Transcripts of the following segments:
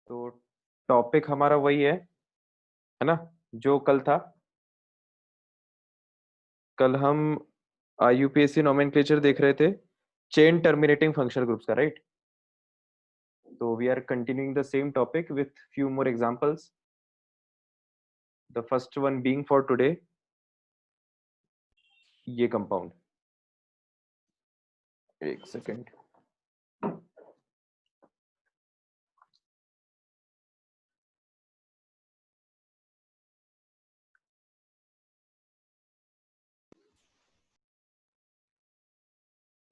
तो टॉपिक हमारा वही है ना? जो कल था। कल हम यूपीएससी नोमेनक्लेचर देख रहे थे, चेन टर्मिनेटिंग फंक्शनल ग्रुप्स का, राइट? तो we are continuing the same topic with few more examples. The first one being for today, ये कंपाउंड। एक सेकेंड।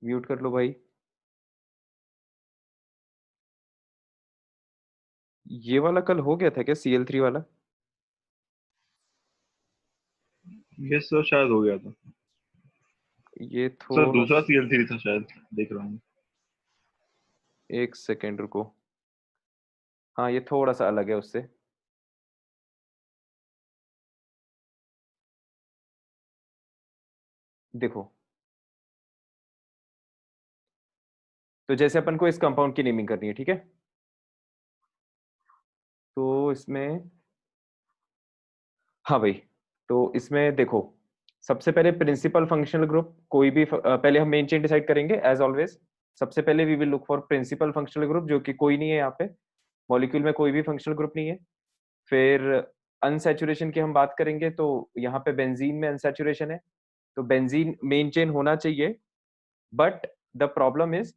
म्यूट कर लो भाई। ये वाला कल हो गया था क्या, CL3 वाला? ये सर शायद हो गया था। ये सर थोड़ा दूसरा CL3 था शायद, देख रहा हूँ। एक सेकेंड रुको। हाँ, ये थोड़ा सा अलग है उससे। देखो, तो जैसे अपन को इस कंपाउंड की नेमिंग करनी है, ठीक है? तो इसमें, हाँ भाई, तो इसमें देखो, सबसे पहले प्रिंसिपल फंक्शनल ग्रुप कोई भी पहले हम मेन चेन डिसाइड करेंगे एज ऑलवेज। सबसे पहले we will look for principal functional group, जो कि कोई नहीं है यहाँ पे, मॉलिक्यूल में कोई भी फंक्शनल ग्रुप नहीं है। फिर अनसैचुरेशन की हम बात करेंगे, तो यहाँ पे बेंजीन में अनसैचुरेशन है, तो बेंजीन मेन चेन होना चाहिए। But the problem is,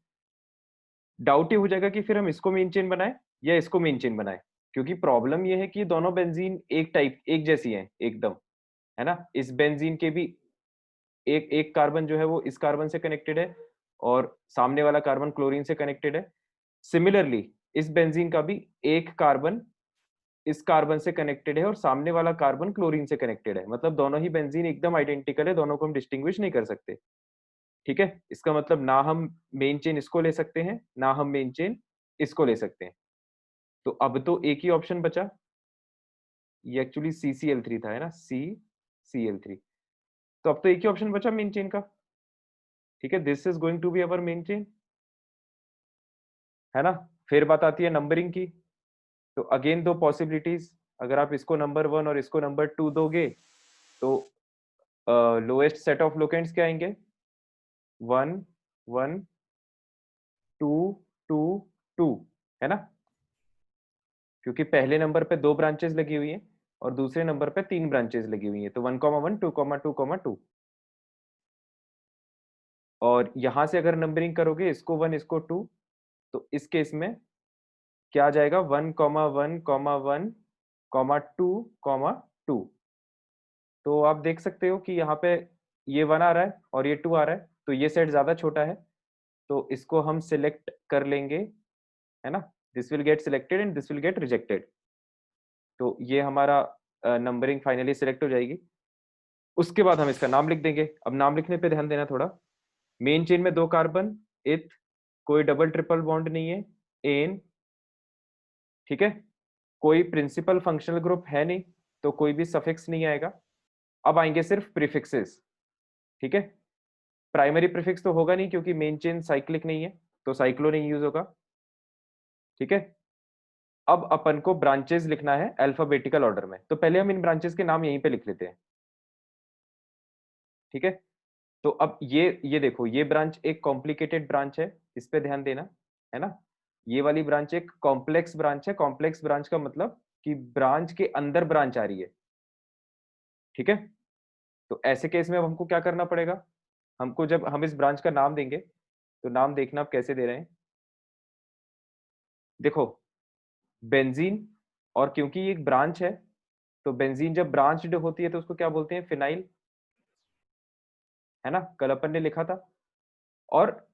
doubt ही हो जाएगा कि फिर हम इसको मेन चेन बनाए या इसको मेन चेन बनाए, क्योंकि प्रॉब्लम ये है कि दोनों बेंजीन एक जैसी हैं एकदम, है ना? इस बेंजीन के भी एक एक कार्बन जो है वो इस कार्बन से कनेक्टेड है, और सामने वाला कार्बन क्लोरीन से कनेक्टेड है। सिमिलरली इस बेंजीन का भी एक कार्बन इस कार्बन से कनेक्टेड है, और सामने वाला कार्बन क्लोरीन से कनेक्टेड है। मतलब दोनों ही बेंजीन एकदम आइडेंटिकल है, दोनों को हम डिस्टिंग्विश नहीं कर सकते। ठीक है, इसका मतलब ना हम मेन चेन इसको ले सकते हैं, ना हम मेन चेन इसको ले सकते हैं। तो अब तो एक ही ऑप्शन बचा। ये एक्चुअली CCl3 था, है ना? CCl3। तो अब तो एक ही ऑप्शन बचा मेन चेन का। ठीक है, this is going to be our main chain, है ना? फिर बात आती है नंबरिंग की। तो अगेन दो पॉसिबिलिटीज, अगर आप इसको नंबर 1 और इसको नंबर 2 दोगे, तो लोएस्ट सेट ऑफ लोकेंट्स क्या आएंगे? 1 1 2 2 2, है ना? क्योंकि पहले नंबर पे 2 ब्रांचेस लगी हुई हैं और दूसरे नंबर पे 3 ब्रांचेस लगी हुई हैं, तो 1,1 2,2,2। और यहां से अगर नंबरिंग करोगे, इसको 1 इसको 2, तो इस केस में क्या आ जाएगा? 1,1,1,2,2। तो आप देख सकते हो कि यहाँ पे ये 1 आ रहा है और ये 2 आ रहा है, तो ये सेट ज्यादा छोटा है, तो इसको हम सिलेक्ट कर लेंगे, है ना? This will get selected and this will get rejected. तो ये हमारा नंबरिंग फाइनली सिलेक्ट हो जाएगी। उसके बाद हम इसका नाम लिख देंगे। अब नाम लिखने पे ध्यान देना थोड़ा। मेन चेन में 2 कार्बन, इथ, कोई डबल ट्रिपल बॉन्ड नहीं है, एन। ठीक है, कोई प्रिंसिपल फंक्शनल ग्रुप है नहीं, तो कोई भी सफिक्स नहीं आएगा। अब आएंगे सिर्फ प्रीफिक्सेस। ठीक है, प्राइमरी प्रीफिक्स तो होगा नहीं क्योंकि मेन चेन साइक्लिक नहीं है, तो साइक्लो नहीं यूज होगा। ठीक है, अब अपन को ब्रांचेस लिखना है अल्फाबेटिकल ऑर्डर में, तो पहले हम इन ब्रांचेस के नाम यहीं पे लिख लेते हैं। ठीक है, तो अब ये देखो, ये ब्रांच एक कॉम्प्लिकेटेड ब्रांच है, इस पे ध्यान देना, है ना? ये वाली ब्रांच एक कॉम्प्लेक्स ब्रांच है। कॉम्प्लेक्स ब्रांच का मतलब कि ब्रांच के अंदर ब्रांच आ रही है। ठीक है, तो ऐसे केस में अब हमको क्या करना पड़ेगा? हमको जब हम इस ब्रांच का नाम देंगे, तो नाम देखना आप कैसे दे रहे हैं। देखो, बेंजीन, और क्योंकि ये एक ब्रांच है, तो बेंजीन जब ब्रांच्ड होती है तो उसको क्या बोलते हैं? फिनाइल, है ना? कल अपन ने लिखा था। और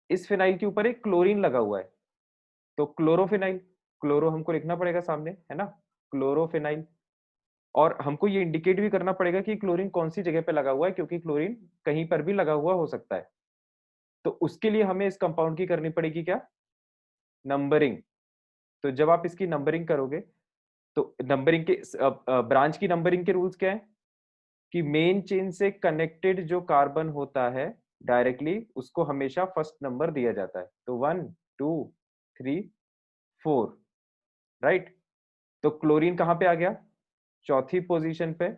इस फिनाइल के ऊपर एक क्लोरीन लगा हुआ है, तो क्लोरोफिनाइल। क्लोरो हमको लिखना पड़ेगा सामने, है ना? क्लोरोफिनाइल। और हमको ये इंडिकेट भी करना पड़ेगा कि क्लोरीन कौन सी जगह पे लगा हुआ है, क्योंकि क्लोरीन कहीं पर भी लगा हुआ हो सकता है। तो उसके लिए हमें इस कंपाउंड की करनी पड़ेगी क्या? नंबरिंग। तो जब आप इसकी नंबरिंग करोगे, तो नंबरिंग के ब्रांच की नंबरिंग के रूल्स क्या है? कि मेन चेन से कनेक्टेड जो कार्बन होता है डायरेक्टली, उसको हमेशा फर्स्ट नंबर दिया जाता है। तो 1 2 3 4, राइट। तो क्लोरीन कहाँ पे आ गया, चौथी पोजीशन पे।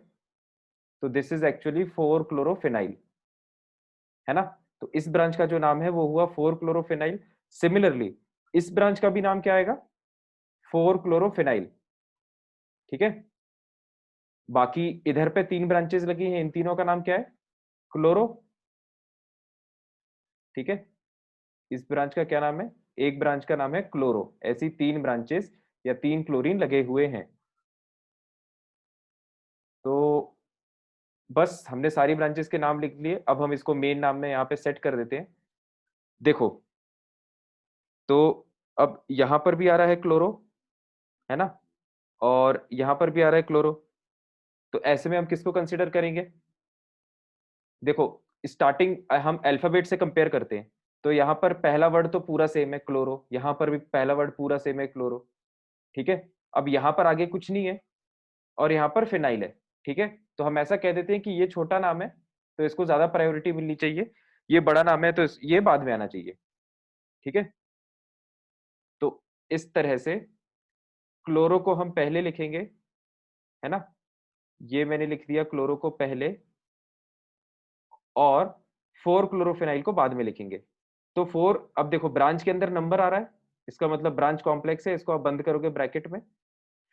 तो दिस इज एक्चुअली 4 क्लोरोफिनाइल, है ना। तो इस ब्रांच का जो नाम है वो हुआ 4 क्लोरोफिनाइल। सिमिलरली इस ब्रांच का भी नाम क्या आएगा, 4 क्लोरोफिनाइल, ठीक है। बाकी इधर पे 3 ब्रांचेस लगी हैं, इन तीनों का नाम क्या है, क्लोरो, ठीक है। इस ब्रांच का क्या नाम है, एक ब्रांच का नाम है क्लोरो। ऐसी 3 ब्रांचेस या 3 क्लोरीन लगे हुए हैं। तो बस हमने सारी ब्रांचेस के नाम लिख लिए, अब हम इसको मेन नाम में यहाँ पे सेट कर देते हैं। देखो, तो अब यहाँ पर भी आ रहा है क्लोरो, है ना, और यहाँ पर भी आ रहा है क्लोरो। तो ऐसे में हम किसको कंसिडर करेंगे, देखो स्टार्टिंग हम अल्फाबेट से कंपेयर करते हैं। तो यहाँ पर पहला वर्ड तो पूरा सेम है क्लोरो, यहाँ पर भी पहला वर्ड पूरा सेम है क्लोरो, ठीक है। अब यहाँ पर आगे कुछ नहीं है और यहाँ पर फिनाइल है, ठीक है। तो हम ऐसा कह देते हैं कि ये छोटा नाम है तो इसको ज्यादा प्रायोरिटी मिलनी चाहिए, ये बड़ा नाम है तो ये बाद में आना चाहिए, ठीक है। तो इस तरह से क्लोरो को हम पहले लिखेंगे, है ना, ये मैंने लिख दिया क्लोरो को पहले, और 4 क्लोरोफिनाइल को बाद में लिखेंगे। तो 4, अब देखो ब्रांच के अंदर नंबर आ रहा है, इसका मतलब ब्रांच कॉम्प्लेक्स है, इसको आप बंद करोगे ब्रैकेट में,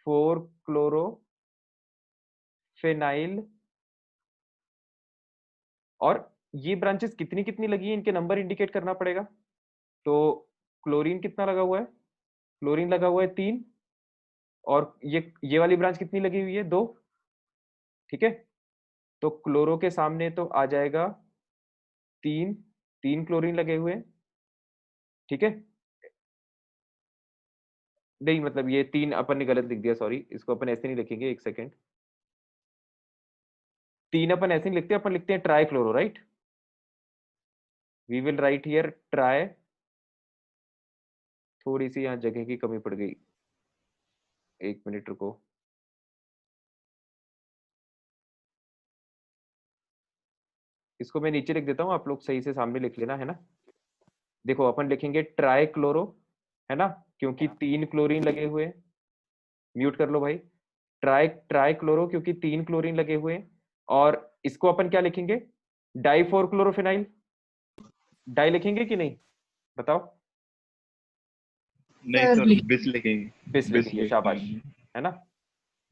4 क्लोरोफिनाइल। और ये ब्रांचेस कितनी कितनी लगी है, इनके नंबर इंडिकेट करना पड़ेगा। तो क्लोरीन कितना लगा हुआ है, क्लोरीन लगा हुआ है 3, और ये वाली ब्रांच कितनी लगी हुई है, 2, ठीक है। तो क्लोरो के सामने तो आ जाएगा 3, 3 क्लोरीन लगे हुए हैं, ठीक है। नहीं मतलब ये 3 अपन ने गलत लिख दिया, सॉरी, इसको अपन ऐसे नहीं लिखेंगे, एक सेकेंड। 3 अपन ऐसे नहीं लिखते, अपन लिखते हैं tri chloro, right. We will write here tri, थोड़ी सी यहाँ जगह की कमी पड़ गई, एक मिनट रुको। इसको मैं नीचे लिख देता हूँ, आप लोग सही से सामने लिख लेना, है ना। देखो अपन लिखेंगे ट्राई क्लोरो, है ना, क्योंकि 3 क्लोरीन लगे हुए हैं। म्यूट कर लो भाई। ट्राई ट्राई क्लोरो क्योंकि 3 क्लोरीन लगे हुए हैं। और इसको अपन क्या लिखेंगे, डाई 4 क्लोरोफिनाइल। डाई लिखेंगे कि नहीं, बताओ। नहीं सर सर, बिस लिखेंगे। बिस बिस लिखेंगे, शाबाश, लिखेंगे। है ना।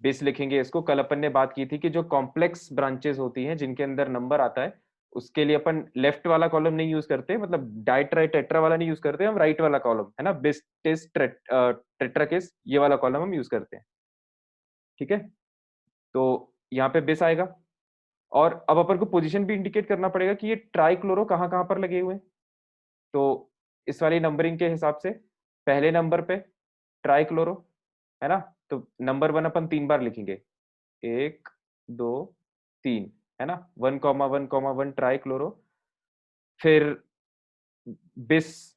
बेस लिखेंगे इसको। कल अपन ने बात की थी कि जो कॉम्प्लेक्स ब्रांचेस होती हैं जिनके अंदर नंबर आता है, उसके लिए अपन लेफ्ट वाला कॉलम नहीं यूज करते, मतलब डाई ट्राई टेट्रा वाला नहीं यूज करते, हम राइट वाला कॉलम, है ना, बिस टिस टेट्रा किस, ये वाला कॉलम हम यूज करते हैं, ठीक है। तो यहाँ पे बिस आएगा। और अब अपन को पोजीशन भी इंडिकेट करना पड़ेगा कि ये ट्राई क्लोरो कहाँ कहाँ पर लगे हुए हैं। तो इस वाली नंबरिंग के हिसाब से पहले नंबर पे ट्राई क्लोरो, है ना। तो नंबर 1 अपन 3 बार लिखेंगे, 1 2 3, है ना, 1,1,1 ट्राई क्लोरो। फिर बिस,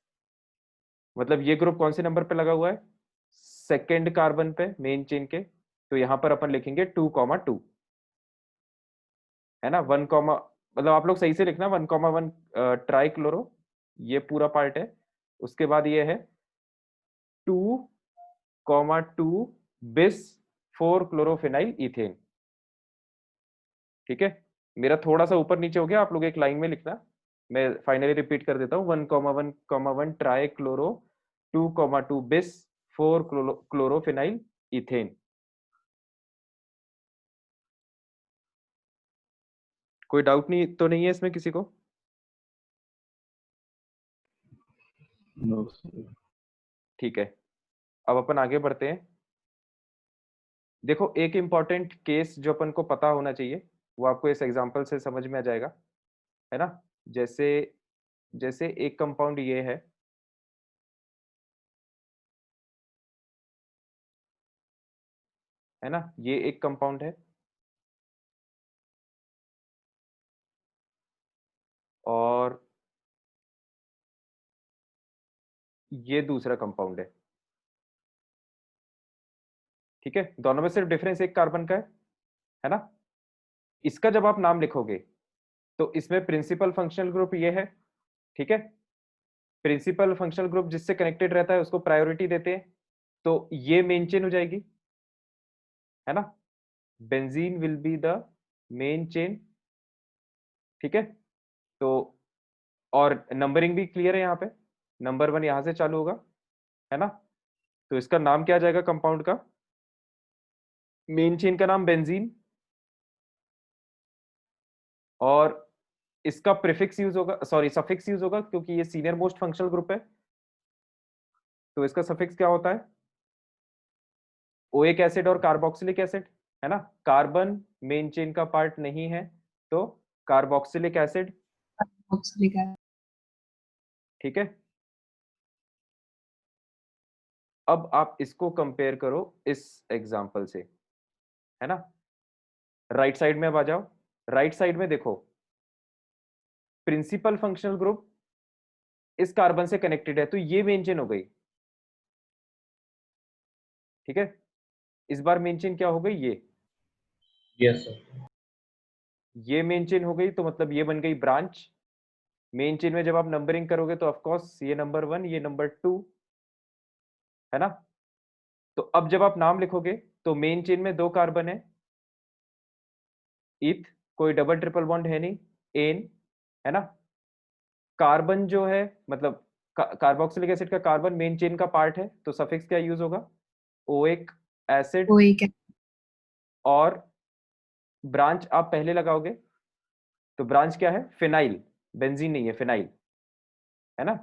मतलब ये ग्रुप कौन से नंबर पे लगा हुआ है, सेकेंड कार्बन पे मेन चेन के। तो यहां पर अपन लिखेंगे 2,2, है ना, 1, मतलब आप लोग सही से लिखना, 1,1 ट्राई क्लोरो, ये पूरा पार्ट है। उसके बाद ये है 2,2 बिस 4 क्लोरोफिनाइल इथेन, ठीक है। मेरा थोड़ा सा ऊपर नीचे हो गया, आप लोग एक लाइन में लिखना। मैं फाइनली रिपीट कर देता हूँ, 1,1,1 ट्राई क्लोरो, 2,2 बिस 4 क्लोरोफिनाइल इथेन। कोई डाउट नहीं तो नहीं है इसमें किसी को, नो सर। ठीक है। अब अपन आगे बढ़ते हैं। देखो एक इंपॉर्टेंट केस जो अपन को पता होना चाहिए, वो आपको इस एग्जांपल से समझ में आ जाएगा, है ना। जैसे जैसे एक कंपाउंड ये है ना, ये एक कंपाउंड है, और ये दूसरा कंपाउंड ठीक है। दोनों में सिर्फ डिफरेंस एक कार्बन का है ना। इसका जब आप नाम लिखोगे तो इसमें प्रिंसिपल फंक्शनल ग्रुप ये है, ठीक है। प्रिंसिपल फंक्शनल ग्रुप जिससे कनेक्टेड रहता है उसको प्रायोरिटी देते हैं। तो ये मेन चेन हो जाएगी, है ना। Benzene will be the main chain, ठीक है। तो और नंबरिंग भी क्लियर है यहाँ पे, नंबर 1 यहाँ से चालू होगा, है ना। तो इसका नाम क्या आ जाएगा कंपाउंड का, मेन चेन का नाम बेंजीन, और इसका प्रीफिक्स यूज होगा, सॉरी सफिक्स यूज होगा, क्योंकि ये सीनियर मोस्ट फंक्शनल ग्रुप है। तो इसका सफिक्स क्या होता है, ओएक एसिड और कार्बोक्सिलिक एसिड, है ना। कार्बन मेन चेन का पार्ट नहीं है, तो कार्बोक्सिलिक एसिड, ऑक्सीलिक एसिड। ठीक है। अब आप इसको कंपेयर करो इस एग्जांपल से, है ना। राइट साइड में अब आ जाओ, राइट साइड में देखो, प्रिंसिपल फंक्शनल ग्रुप इस कार्बन से कनेक्टेड है, तो ये मेन चेन हो गई, ठीक है। इस बार मेन चेन क्या हो गई, ये यस सर। ये मेन चेन हो गई, तो मतलब ये बन गई ब्रांच। मेन चेन में जब आप नंबरिंग करोगे तो ऑफ कोर्स ये नंबर 1, ये नंबर 2, है ना। तो अब जब आप नाम लिखोगे तो मेन चेन में 2 कार्बन है, इथ, कोई डबल ट्रिपल बॉन्ड है नहीं, एन, है ना। कार्बन जो है मतलब कार्बोक्सिलिक एसिड का कार्बन मेन चेन का पार्ट है, तो सफिक्स क्या यूज होगा, ओएक एसिड, ओएक, और ब्रांच आप पहले लगाओगे, तो ब्रांच क्या है, फिनाइल, बेंजीन नहीं है, फिनाइल, है ना।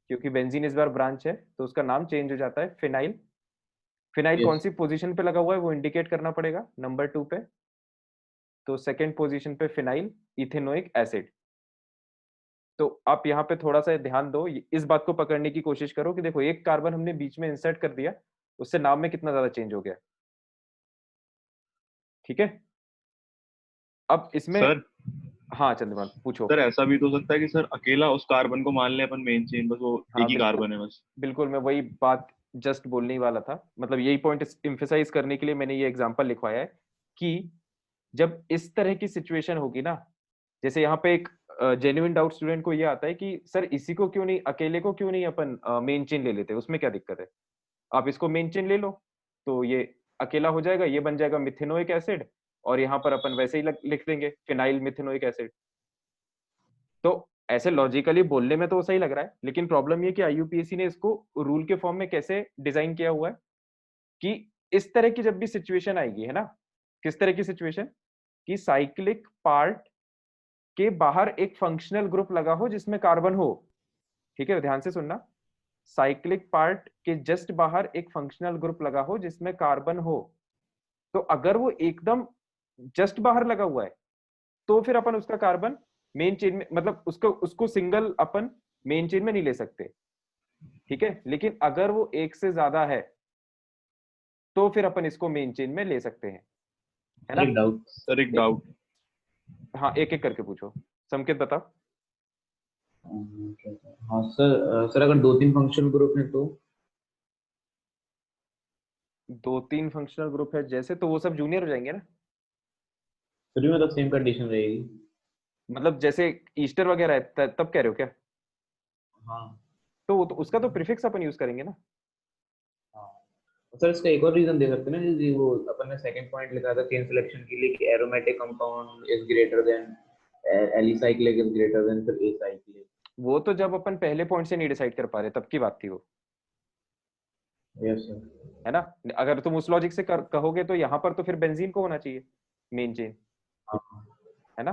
क्योंकि बेंजीन इस बार ब्रांच है तो उसका नाम चेंज हो जाता है फिनाइल। फिनाइल कौन यस सी पोजीशन पे लगा हुआ है वो इंडिकेट करना पड़ेगा, नंबर 2 पे। तो सेकंड पोजीशन पे फिनाइल इथेनोइक एसिड। तो आप यहाँ पे थोड़ा सा ध्यान दो, इस बात को पकड़ने की कोशिश करो कि देखो एक कार्बन हमने बीच में इंसर्ट कर दिया, उससे नाम में कितना ज्यादा चेंज हो गया, ठीक है। अब इसमें, सर। हाँ चंद्रमान पूछो। सर ऐसा भी तो हो सकता है कि सर अकेला उस कार्बन को मान ले अपन मेन चेन, बस वो एक हाँ ही बिल्कुल, कार्बन है बस। बिल्कुल मैं वही बात जस्ट बोलने ही वाला था, मतलब यही पॉइंट एम्फेसाइज करने के लिए मैंने ये एग्जांपल लिखवाया है कि जब इस तरह की सिचुएशन होगी ना, जैसे यहाँ पे एक जेन्युइन डाउट स्टूडेंट को ये आता है कि सर इसी को क्यों नहीं, अकेले को क्यों नहीं अपन मेन चेन ले लेते, उसमें क्या दिक्कत है, आप इसको मेन चेन ले लो, तो ये अकेला हो जाएगा, ये बन जाएगा मिथेनोइक एसिड, और यहाँ पर अपन वैसे ही लिख देंगे फिनाइल मिथेनोइक एसिड। तो ऐसे लॉजिकली बोलने में तो सही लग रहा है, लेकिन प्रॉब्लम ये कि आईयूपीएसी ने इसको रूल के फॉर्म में कैसे डिजाइन किया हुआ है कि इस तरह की जब भी सिचुएशन आएगी, है ना, किस तरह की सिचुएशन, कि साइक्लिक पार्ट के बाहर एक फंक्शनल ग्रुप लगा हो जिसमें कार्बन हो, ठीक है, ध्यान से सुनना, साइक्लिक पार्ट के जस्ट बाहर एक फंक्शनल ग्रुप लगा हो जिसमें कार्बन हो, तो अगर वो एकदम जस्ट बाहर लगा हुआ है तो फिर अपन उसका कार्बन मेन चेन में, मतलब उसको उसको सिंगल अपन मेन चेन में नहीं ले सकते, ठीक है। लेकिन अगर वो एक से ज्यादा है तो फिर अपन इसको मेन चेन में ले सकते हैं, है ना। सर एक डाउट, सर एक डाउट। हाँ एक एक करके पूछो, संकेत बताओ। हाँ सर, सर अगर 2-3 फंक्शनल ग्रुप है तो 2-3 फंक्शनल ग्रुप है जैसे, तो वो सब जूनियर हो जाएंगे ना, फिर भी मतलब सेम कंडीशन रहेगी। मतलब जैसे ईस्टर वगैरह है तब कह रहे हो क्या, हाँ तो उसका तो प्रीफिक्स अपन यूज करेंगे ना। हाँ। सर इसका एक और रीजन दे सकते हैं ना, जी वो अपन ने सेकंड पॉइंट लिखा था चेन सिलेक्शन के लिए कि aromatic compound is greater than alicyclic is greater than फिर एसाइक्लिक। वो तो जब अपन पहले पॉइंट से नहीं डिसाइड कर पा रहे तब की बात थी वो, यस सर। है ना। अगर तुम उस लॉजिक से कहोगे तो यहाँ पर तो फिर बेंजीन को होना चाहिए मेन चेन, हाँ है ना।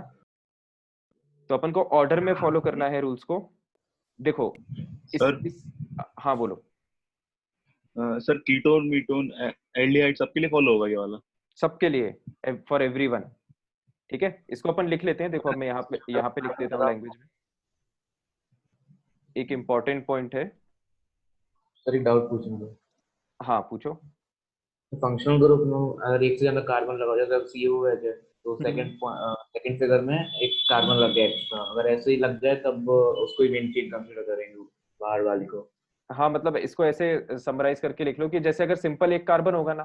तो अपन को ऑर्डर में फॉलो करना है रूल्स को। देखो सर इस हाँ बोलो। सर कीटोन मीटोन एल्डिहाइड सबके लिए फॉलो होगा ये वाला? सबके लिए, फॉर एवरीवन, ठीक है। इसको अपन लिख लेते हैं, देखो अब मैं यहाँ पे लिख देता हूँ लैंग्वेज में, एक इंपॉर्टेंट पॉइंट है। सर एक डाउट पूछना था। हाँ पूछो। फंक्शनल ग्रुप में अगर एक से ज्यादा कार्बन लगा हो, जैसे अब COOH है तो सेकंड सेकंड फिगर में एक कार्बन लग गया एक्स्ट्रा, अगर ऐसे ही लग जाए तब उसको ही मेन चेन कंसीडर करेंगे बाहर वाली को। हाँ मतलब इसको ऐसे समराइज करके लिख लो कि जैसे अगर सिंपल एक कार्बन होगा ना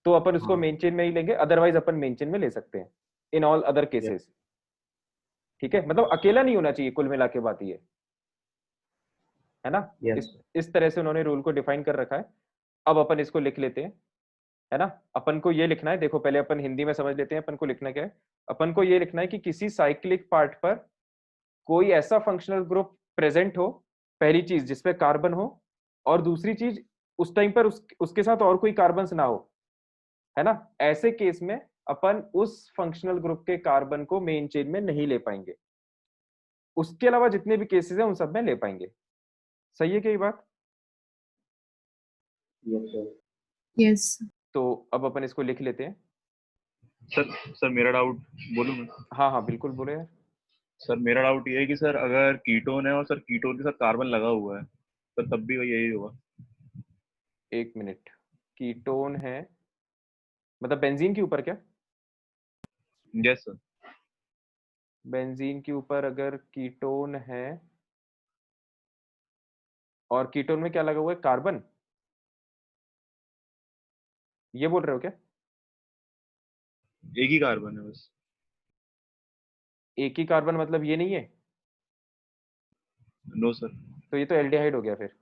तो अपन उसको हाँ मेन चेन में ही लेंगे, अदरवाइज अपन मेन चेन में ले सकते हैं इन ऑल अदर केसेस, ठीक है। मतलब अकेला नहीं होना चाहिए, कुल मिला के बात ये है ना। यस। इस तरह से उन्होंने रूल को डिफाइन कर रखा है। अब अपन इसको लिख लेते हैं, है ना। अपन को ये लिखना है, देखो पहले अपन हिंदी में समझ लेते हैं अपन को लिखना क्या है। अपन को ये लिखना है कि किसी साइक्लिक पार्ट पर कोई ऐसा फंक्शनल ग्रुप प्रेजेंट हो, पहली चीज जिसपे कार्बन हो, और दूसरी चीज उस टाइम पर उसके साथ और कोई कार्बन ना हो, है ना। ऐसे केस में अपन उस फंक्शनल ग्रुप के कार्बन को मेन चेन में नहीं ले पाएंगे, उसके अलावा जितने भी केसेस हैं उन सब में ले पाएंगे। सही है क्या ये बात? Yes sir. Yes. तो अब अपन इसको लिख लेते हैं। सर मेरा डाउट बोलूं मैं? हाँ हाँ बिल्कुल बोले यार। सर मेरा डाउट ये है कि सर अगर कीटोन है और सर कीटोन के साथ कार्बन लगा हुआ है तो तब भी वही यही होगा। एक मिनट, कीटोन है मतलब बेंजीन के ऊपर क्या? Yes sir. बेंजीन के ऊपर अगर कीटोन है और कीटोन में क्या लगा हुआ है? कार्बन, ये बोल रहे हो क्या? एक ही कार्बन है बस। एक ही कार्बन मतलब ये नहीं है? No sir. तो ये तो एल्डिहाइड हो गया फिर,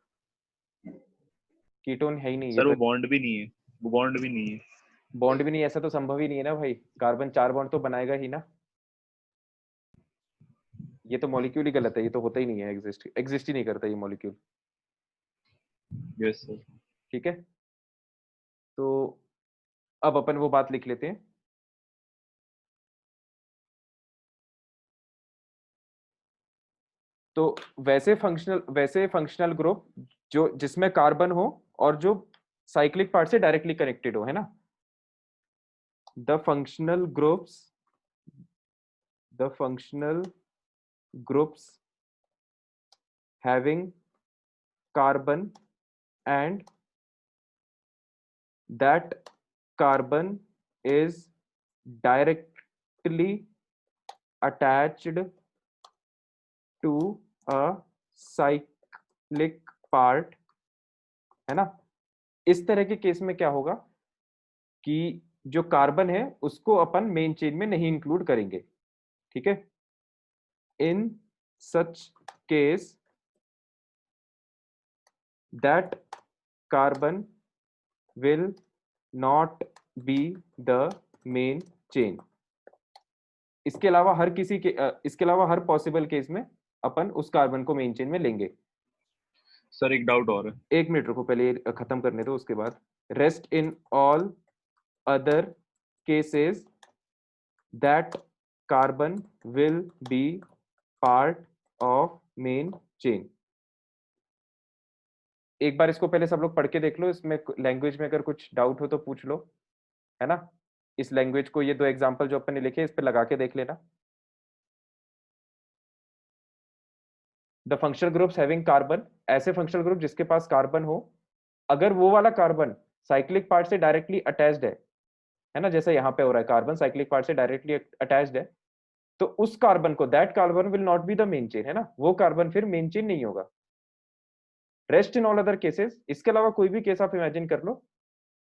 कीटोन है ही नहीं ये सर वो तो। बॉन्ड भी नहीं है, वो बॉन्ड भी नहीं है। बॉन्ड भी नहीं, ऐसा तो संभव ही नहीं है ना भाई, कार्बन 4 बॉन्ड तो बनाएगा ही ना। ये तो मॉलिक्यूल ही गलत है, ये तो होता ही नहीं है, एग्जिस्ट ही नहीं करता ये मॉलिक्यूल। Yes sir. ठीक है, तो अब अपन वो बात लिख लेते हैं। तो वैसे फंक्शनल ग्रुप जो जिसमें कार्बन हो और जो साइक्लिक पार्ट से डायरेक्टली कनेक्टेड हो, है ना। The functional groups having carbon and that carbon is directly attached to a cyclic part, है ना। इस तरह के केस में क्या होगा कि जो कार्बन है उसको अपन मेन चेन में नहीं इंक्लूड करेंगे, ठीक है। In such case that carbon will not be the main chain। इसके अलावा इसके अलावा हर पॉसिबल केस में अपन उस कार्बन को मेन चेन में लेंगे। सर एक डाउट और है। एक मिनट रुको, पहले ये खत्म करने दो, उसके बाद rest in all other cases that carbon will be part of main chain. एक बार इसको पहले सब लोग पढ़ के देख लो, इसमें लैंग्वेज में अगर कुछ डाउट हो तो पूछ लो, है ना। इस लैंग्वेज को, ये दो एग्जांपल जो अपन ने लिखे इस पे लगा के देख लेना। The functional groups having carbon, ऐसे फंक्शनल ग्रुप जिसके पास कार्बन हो, अगर वो वाला कार्बन साइक्लिक पार्ट से डायरेक्टली अटैच्ड है ना, जैसे यहाँ पे हो रहा है कार्बन साइक्लिक पार्ट से डायरेक्टली अटैच्ड है, तो उस कार्बन को that carbon will not be the main chain, है ना, वो कार्बन फिर मेन चेन नहीं होगा। Rest in all other cases, इसके अलावा कोई भी केस आप इमेजिन कर लो,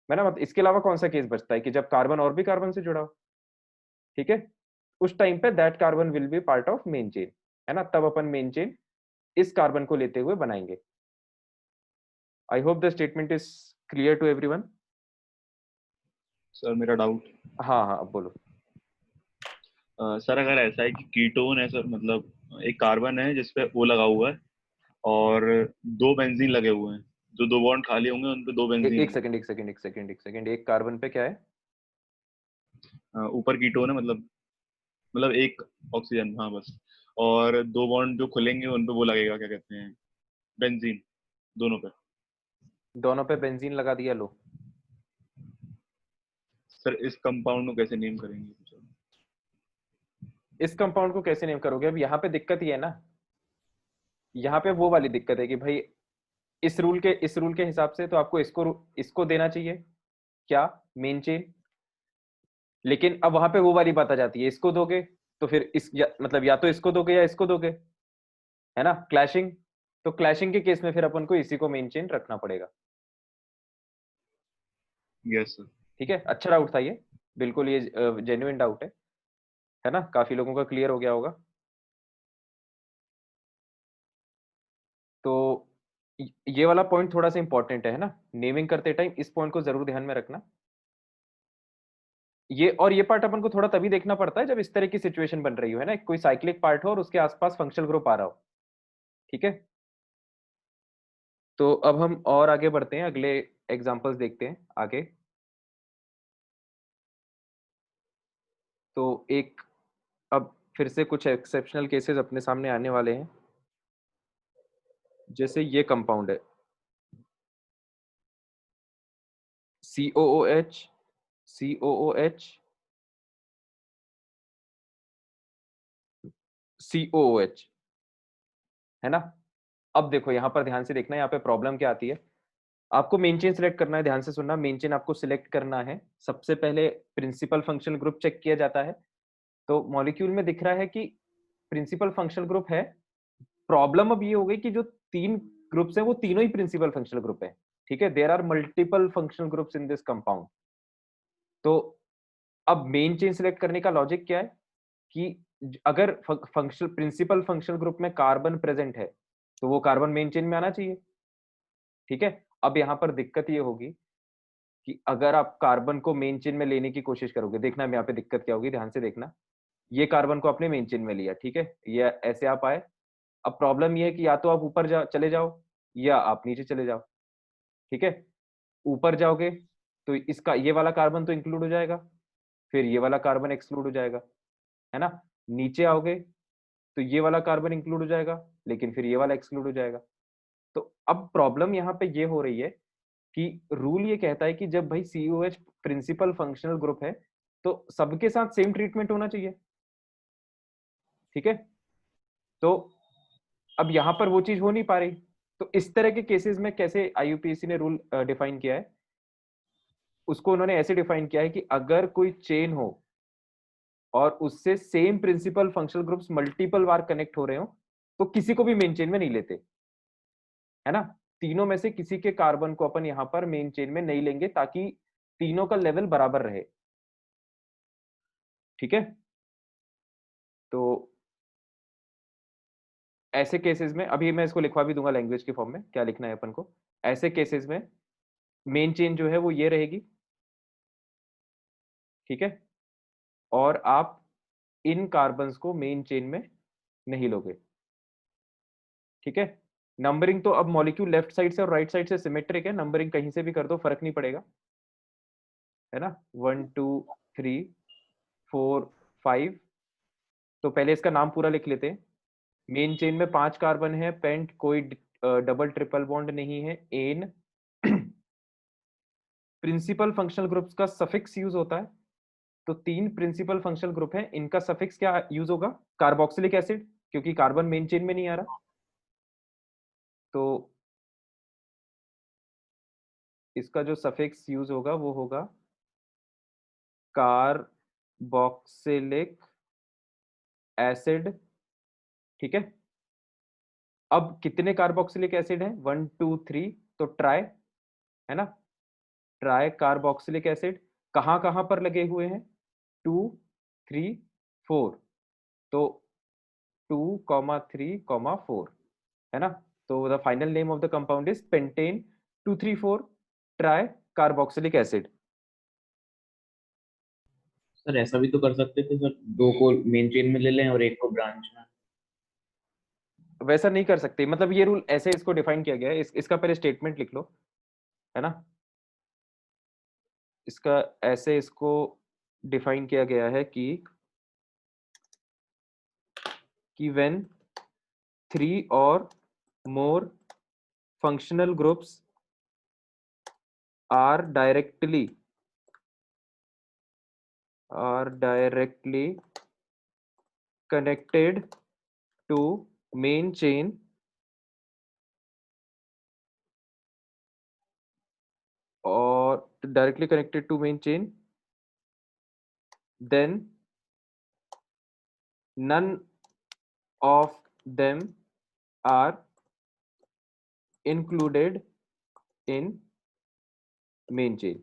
है ना। मतलब इसके अलावा कौन सा केस बचता है कि जब कार्बन और भी कार्बन से जुड़ा हो, ठीक है, उस टाइम पे that carbon will be part of main chain, है ना। तब अपन मेन चेन इस कार्बन को लेते हुए बनाएंगे। I hope the statement is clear to everyone. Sir मेरा डाउट। हाँ हाँ अब बोलो। सर अगर ऐसा है कि कीटोन है सर, मतलब एक कार्बन है जिसपे O लगा हुआ है और दो बेंजीन लगे हुए हैं, जो दो बॉन्ड खाली होंगे उन पे दो बेंजीन एक सेकंड, एक कार्बन पे क्या है? ऊपर कीटोन है, मतलब एक ऑक्सीजन, हाँ बस। और दो बॉन्ड जो खुलेंगे उन पे वो लगेगा, क्या कहते हैं, बेंजीन, दोनों पे। दोनों पे बेंजीन लगा दिया, लो। सर इस कंपाउंड को कैसे नेम करेंगे? इस कंपाउंड को कैसे नेम करोगे? अब यहाँ पे दिक्कत ही है ना, यहाँ पे वो वाली दिक्कत है कि भाई इस रूल के हिसाब से तो आपको इसको देना चाहिए क्या, मेन चेन। लेकिन अब वहां पे वो वाली बात आ जाती है, इसको दोगे तो फिर मतलब या तो इसको दोगे या इसको दोगे, है ना, क्लैशिंग। तो क्लैशिंग के केस में फिर अपन को इसी को मेन चेन रखना पड़ेगा। Yes sir. ठीक है, अच्छा डाउट था ये, बिल्कुल ये जेन्युइन डाउट है ना, काफी लोगों का क्लियर हो गया होगा। तो ये वाला पॉइंट थोड़ा सा इंपॉर्टेंट है ना, नेमिंग करते टाइम इस पॉइंट को जरूर ध्यान में रखना। ये पार्ट अपन को थोड़ा तभी देखना पड़ता है जब इस तरह की सिचुएशन बन रही हो, है ना, कोई साइक्लिक पार्ट हो और उसके आसपास फंक्शनल ग्रुप आ रहा हो। ठीक है, तो अब हम और आगे बढ़ते हैं, अगले एग्जांपल्स देखते हैं आगे। तो एक अब फिर से कुछ एक्सेप्शनल केसेस अपने सामने आने वाले हैं, जैसे ये कंपाउंड है COOH COOH COOH, है ना। अब देखो यहाँ पर ध्यान से देखना, यहाँ पे प्रॉब्लम क्या आती है। आपको मेन चेन सिलेक्ट करना है, ध्यान से सुनना, मेन चेन आपको सिलेक्ट करना है। सबसे पहले प्रिंसिपल फंक्शनल ग्रुप चेक किया जाता है। तो मॉलिक्यूल में दिख रहा है कि प्रिंसिपल फंक्शनल ग्रुप है। प्रॉब्लम अब ये हो गई कि जो 3 ग्रुप्स हैं वो तीनों ही प्रिंसिपल फंक्शनल ग्रुप है। ठीक है, there are multiple functional groups in this compound. तो अब मेन चेन सिलेक्ट करने का लॉजिक क्या है कि अगर फंक्शनल प्रिंसिपल फंक्शनल ग्रुप में कार्बन प्रेजेंट है तो वो कार्बन मेन चेन में आना चाहिए। ठीक है, अब यहाँ पर दिक्कत ये होगी कि अगर आप कार्बन को मेन चेन में लेने की कोशिश करोगे, देखना यहाँ पे दिक्कत क्या होगी, ध्यान से देखना। ये कार्बन को आपने मेन चेन में लिया, ठीक है, ये ऐसे आप आए। अब प्रॉब्लम ये है कि या तो आप ऊपर चले जाओ या आप नीचे चले जाओ। ठीक है, ऊपर जाओगे तो इसका ये वाला कार्बन तो इंक्लूड हो जाएगा, फिर ये वाला कार्बन एक्सक्लूड हो जाएगा, है ना। नीचे आओगे तो ये वाला कार्बन इंक्लूड हो जाएगा, लेकिन फिर ये वाला एक्सक्लूड हो जाएगा। तो अब प्रॉब्लम यहाँ पे ये हो रही है कि रूल ये कहता है कि जब भाई COH प्रिंसिपल फंक्शनल ग्रुप है तो सबके साथ सेम ट्रीटमेंट होना चाहिए। ठीक है, तो अब यहां पर वो चीज हो नहीं पा रही। तो इस तरह के केसेस में कैसे IUPAC ने रूल डिफाइन किया है, उसको उन्होंने ऐसे डिफाइन किया है कि अगर कोई चेन हो और उससे same principal functional groups multiple बार कनेक्ट हो रहे हो तो किसी को भी मेन चेन में नहीं लेते, है ना। तीनों में से किसी के कार्बन को अपन यहां पर मेन चेन में नहीं लेंगे ताकि तीनों का लेवल बराबर रहे। ठीक है, तो ऐसे केसेस में अभी मैं इसको लिखवा भी दूंगा लैंग्वेज के फॉर्म में, क्या लिखना है अपन को। ऐसे केसेस में मेन चेन जो है वो ये रहेगी। ठीक है, और आप इन कार्बन्स को मेन चेन में नहीं लोगे। ठीक है, नंबरिंग तो अब मॉलिक्यूल लेफ्ट साइड से और राइट साइड से सिमेट्रिक है, नंबरिंग कहीं से भी कर दो फर्क नहीं पड़ेगा, है ना। 1 2 3 4 5। तो पहले इसका नाम पूरा लिख लेते हैं। मेन चेन में 5 कार्बन है, पेंट कोई डबल ट्रिपल बॉन्ड नहीं है, एन। प्रिंसिपल फंक्शनल ग्रुप्स का सफिक्स यूज होता है। तो 3 प्रिंसिपल फंक्शनल ग्रुप है, इनका सफिक्स क्या यूज होगा, कार्बोक्सिलिक एसिड, क्योंकि कार्बन मेन चेन में नहीं आ रहा। तो इसका जो सफिक्स यूज होगा वो होगा कार्बोक्सिलिक एसिड। ठीक है, अब कितने कार्बोक्सिलिक एसिड है, 1 2 3, तो ट्राई, है ना, ट्राई कार्बोक्सिलिक एसिड। कहां कहां पर लगे हुए हैं, 2 3 4। तो 2,3,4, है ना। तो the final name of the compound is pentane 2,3,4 try carboxylic acid. Sir ऐसा भी तो कर सकते थे सर, 2 को मेन चेन में ले लें और 1 को ब्रांच में। वैसा नहीं कर सकते, मतलब ये रूल ऐसे इसको डिफाइन किया गया है, इसका पहले स्टेटमेंट लिख लो, है ना। इसका ऐसे इसको डिफाइन किया गया है कि व्हेन 3 और मोर functional groups are directly connected to main chain or directly connected to main chain, then none of them are included in main chain,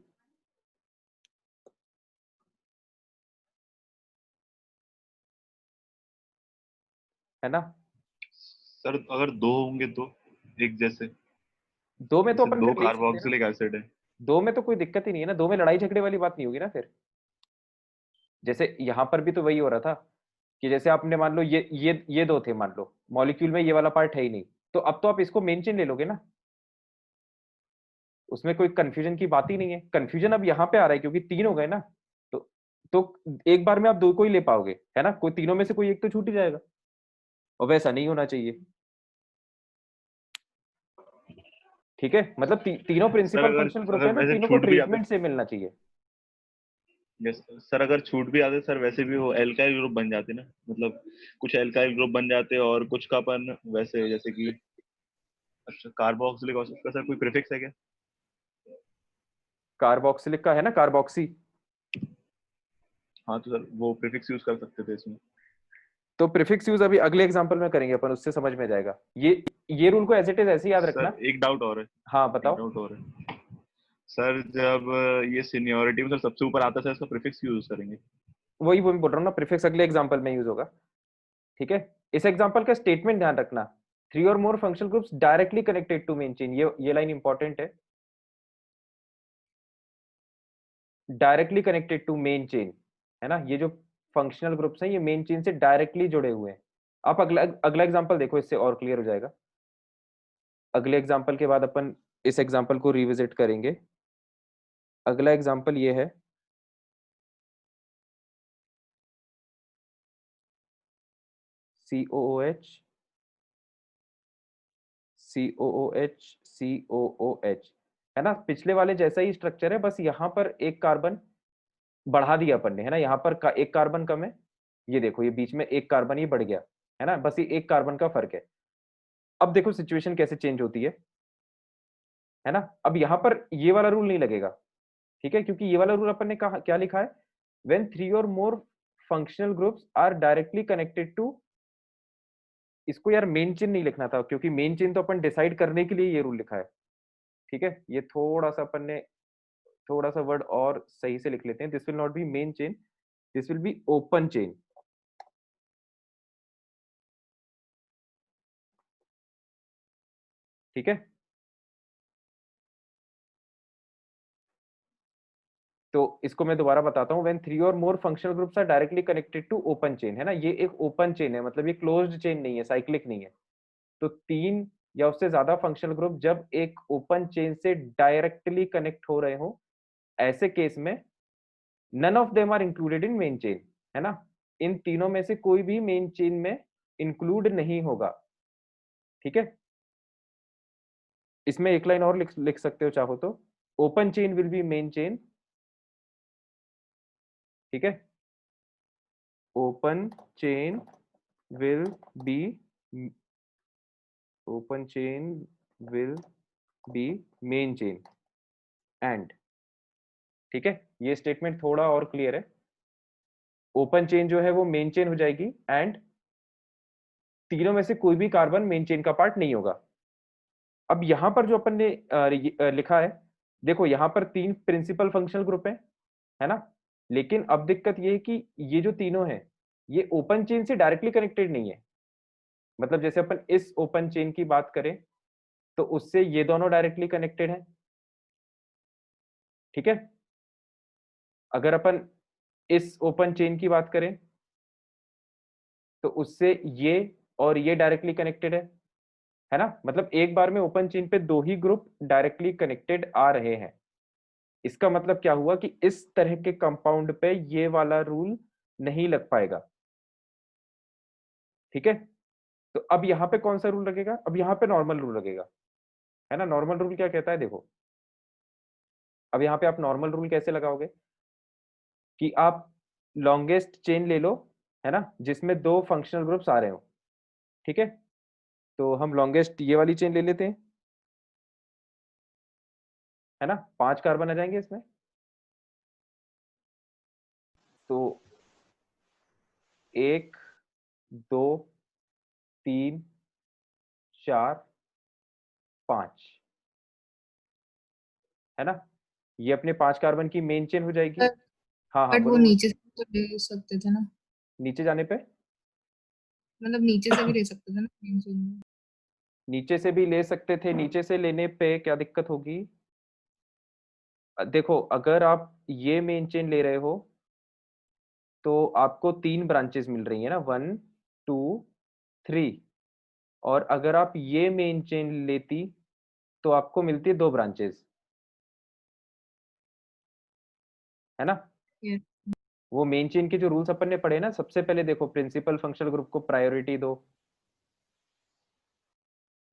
है ना। सर अगर दो होंगे तो एक जैसे दो में तो जैसे अपन दो फिर ले ही सकते हैं ना। कार्बोक्सिलिक एसिड है। दो में तो कोई दिक्कत ही नहीं है ना, दो में लड़ाई झगड़े वाली बात नहीं होगी ना फिर। जैसे यहाँ पर भी तो वही हो रहा था कि जैसे आपने मान लो ये दो थे, मान लो मॉलिक्यूल में ये वाला पार्ट है ही नहीं, तो अब तो आप इसको मेन चेन ले लोगे ना, उसमें कोई कंफ्यूजन की बात ही नहीं है। कंफ्यूजन अब यहाँ पे आ रहा है क्योंकि तीन हो गए ना, तो एक बार में आप दो को ही ले पाओगे, है ना, कोई तीनों में से कोई एक तो छूट ही जाएगा, और वैसा नहीं होना चाहिए। ठीक है, मतलब तीनों सर प्रिंसिपल अगर फंक्शनल ग्रुप अगर है तो वैसे तीनों को छूट भी जाते, ट्रीटमेंट से मिलना चाहिए। यस सर, अगर छूट भी आते सर वैसे भी वो एल्काइल ग्रुप बन जाते ना, मतलब कुछ एल्काइल ग्रुप बन जाते और कुछ का अपन वैसे जैसे कि, अच्छा कार्बोक्सिलिक एसिड का सर कोई प्रीफिक्स है क्या? कार्बोक्सिलिक का है ना, कार्बोक्सी। हाँ तो सर वो प्रीफिक्स यूज कर सकते थे इसमें। तो प्रीफिक्स यूज अभी अगले एग्जांपल में करेंगे अपन, उससे समझ में जाएगा। ये रूल को एज इट इज ऐसे ही याद रखना। सर एक डाउट और है, हाँ एक बताओ। डाउट और है सर, जब ये सीनियोरिटी में सर सबसे ऊपर आता है सर इसका प्रीफिक्स यूज करेंगे? वही वही बोल रहा हूँ ना, प्रीफिक्स अगले एग्जांपल में यूज होगा। ठीक है, इस एग्जांपल का स्टेटमेंट ध्यान रखना, 3 और more functional groups directly connected to main chain, ये लाइन इंपॉर्टेंट है। Directly connected to main chain, है ना, ये जो फंक्शनल ग्रुप्स हैं ये मेन चेन से डायरेक्टली जुड़े हुए हैं। आप अगला अगला एग्जांपल देखो, इससे और क्लियर हो जाएगा। अगले एग्जांपल के बाद अपन इस एग्जांपल को रिविजिट करेंगे। अगला एग्जांपल ये है, COOH COOH COOH, है ना, पिछले वाले जैसा ही स्ट्रक्चर है, बस यहाँ पर एक कार्बन बढ़ा दिया अपन ने, है ना, यहाँ पर एक कार्बन कम है, ये देखो ये बीच में एक कार्बन ये बढ़ गया, है ना, बस ये एक कार्बन का फर्क है। अब देखो सिचुएशन कैसे चेंज होती है ना। अब यहाँ पर ये वाला रूल नहीं लगेगा, ठीक है, क्योंकि ये वाला रूल अपन ने कहा क्या लिखा है, व्हेन 3 और more functional groups are directly connected to, इसको यार मेन चेन नहीं लिखना था क्योंकि मेन चेन तो अपन डिसाइड करने के लिए ये रूल लिखा है। ठीक है, ये थोड़ा सा अपन ने थोड़ा सा वर्ड और सही से लिख लेते हैं, this will not be main chain, this will be open chain. ठीक है, तो इसको मैं दोबारा बताता हूँ, व्हेन 3 और more functional groups are directly connected to open chain, है ना, ये एक ओपन चेन है, मतलब ये क्लोज्ड चेन नहीं है, साइक्लिक नहीं है। तो 3 या उससे ज्यादा फंक्शनल ग्रुप जब एक ओपन चेन से डायरेक्टली कनेक्ट हो रहे हो, ऐसे केस में none of them are included in main chain, है ना, इन तीनों में से कोई भी मेन चेन में इंक्लूड नहीं होगा। ठीक है, इसमें एक लाइन और लिख सकते हो चाहो तो, open chain will be main chain. ठीक है, open chain will be open chain will be main chain and, ठीक है, ये स्टेटमेंट थोड़ा और क्लियर है, ओपन चेन जो है वो मेन चेन हो जाएगी एंड तीनों में से कोई भी कार्बन मेन चेन का पार्ट नहीं होगा। अब यहां पर जो अपन ने लिखा है, देखो यहां पर 3 प्रिंसिपल फंक्शनल ग्रुप है ना, लेकिन अब दिक्कत ये है कि ये जो तीनों हैं ये ओपन चेन से डायरेक्टली कनेक्टेड नहीं है। मतलब जैसे अपन इस ओपन चेन की बात करें तो उससे ये दोनों डायरेक्टली कनेक्टेड है। ठीक है, अगर अपन इस ओपन चेन की बात करें तो उससे ये और ये डायरेक्टली कनेक्टेड है ना, मतलब एक बार में ओपन चेन पे दो ही ग्रुप डायरेक्टली कनेक्टेड आ रहे हैं। इसका मतलब क्या हुआ कि इस तरह के कंपाउंड पे ये वाला रूल नहीं लग पाएगा। ठीक है, तो अब यहाँ पे कौन सा रूल लगेगा, अब यहाँ पे नॉर्मल रूल लगेगा, है ना। नॉर्मल रूल क्या कहता है देखो, अब यहाँ पे आप नॉर्मल रूल कैसे लगाओगे कि आप लॉन्गेस्ट चेन ले लो, है ना, जिसमें दो फंक्शनल ग्रुप्स आ रहे हो। ठीक है, तो हम लॉन्गेस्ट ये वाली चेन ले लेते हैं, है ना, 5 कार्बन आ जाएंगे इसमें। तो 1 2 3 4 5, है ना, ये अपने 5 कार्बन की मेन चेन हो जाएगी। हाँ हाँ बट वो बोलो। नीचे से तो ले सकते थे ना, नीचे जाने पे मतलब नीचे से भी ले सकते थे ना main chain में। नीचे से भी ले सकते थे, नीचे से लेने पे क्या दिक्कत होगी? देखो अगर आप ये मेन चेन ले रहे हो तो आपको 3 ब्रांचेस मिल रही है ना, 1 2 3। और अगर आप ये मेन चेन लेती तो आपको मिलती है 2 ब्रांचेस, है ना? Yes. वो मेन चेन के जो रूल्स अपन ने पढ़े ना, सबसे पहले देखो प्रिंसिपल फंक्शनल ग्रुप को प्रायोरिटी दो।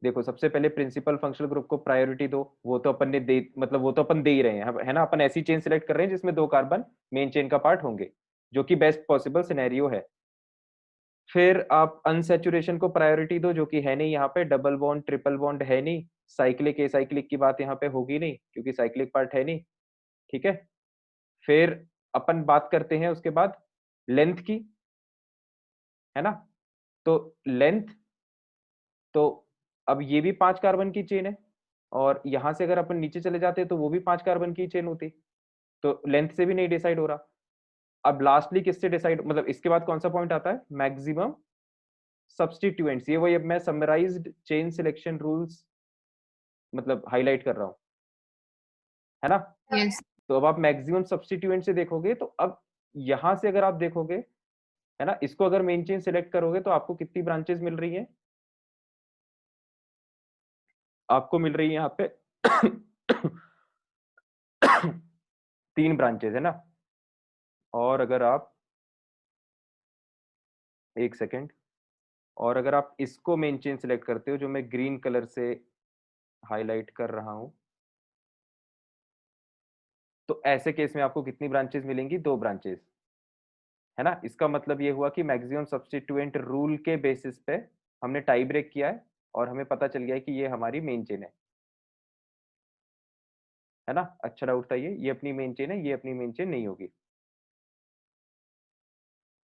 देखो सबसे पहले प्रिंसिपल फंक्शनल ग्रुप को प्रायोरिटी दो, वो तो अपन ने दे, मतलब वो तो अपन दे ही रहे हैं, है ना? अपन ऐसी चेन सिलेक्ट कर रहे हैं जिसमें 2 कार्बन मेन चेन का पार्ट होंगे, जो कि बेस्ट पॉसिबल सिनेरियो है। फिर आप अनसैचुरेशन को प्रायोरिटी दो, जो कि है नहीं यहाँ पे, डबल बॉन्ड ट्रिपल बॉन्ड है नहीं, साइक्लिक एसाइक्लिक की बात यहाँ पे होगी नहीं क्योंकि साइक्लिक पार्ट है नहीं, ठीक है? फिर अपन बात करते हैं उसके बाद लेंथ की, है ना? तो लेंथ, तो अब ये भी 5 कार्बन की चेन है और यहां से अगर अपन नीचे चले जाते तो वो भी 5 कार्बन की चेन होती, तो लेंथ से भी नहीं डिसाइड हो रहा। अब लास्टली किससे डिसाइड, मतलब इसके बाद कौन सा पॉइंट आता है? Maximum substituents. ये वही अब मैं समराइज्ड चेन सिलेक्शन रूल्स मतलब हाईलाइट कर रहा हूँ, है ना? Yes. तो अब आप मैक्सिमम सब्स्टिट्यूएंट से देखोगे तो अब यहां से अगर आप देखोगे, है ना, इसको अगर मेन चेन सिलेक्ट करोगे तो आपको कितनी ब्रांचेस मिल रही हैं? आपको मिल रही है यहाँ पे 3 ब्रांचेस, है ना? और अगर आप एक सेकेंड, और अगर आप इसको मेन चेन सिलेक्ट करते हो, जो मैं ग्रीन कलर से हाईलाइट कर रहा हूं, तो ऐसे केस में आपको कितनी ब्रांचेस मिलेंगी? 2 ब्रांचेस, है ना? इसका मतलब ये हुआ कि मैक्सिमम सब्स्टिट्यूएंट रूल के बेसिस पे हमने टाई ब्रेक किया है और हमें पता चल गया है कि ये हमारी मेन चेन है ना? अच्छा डाउट था ये अपनी मेन चेन है, ये अपनी मेन चेन नहीं होगी,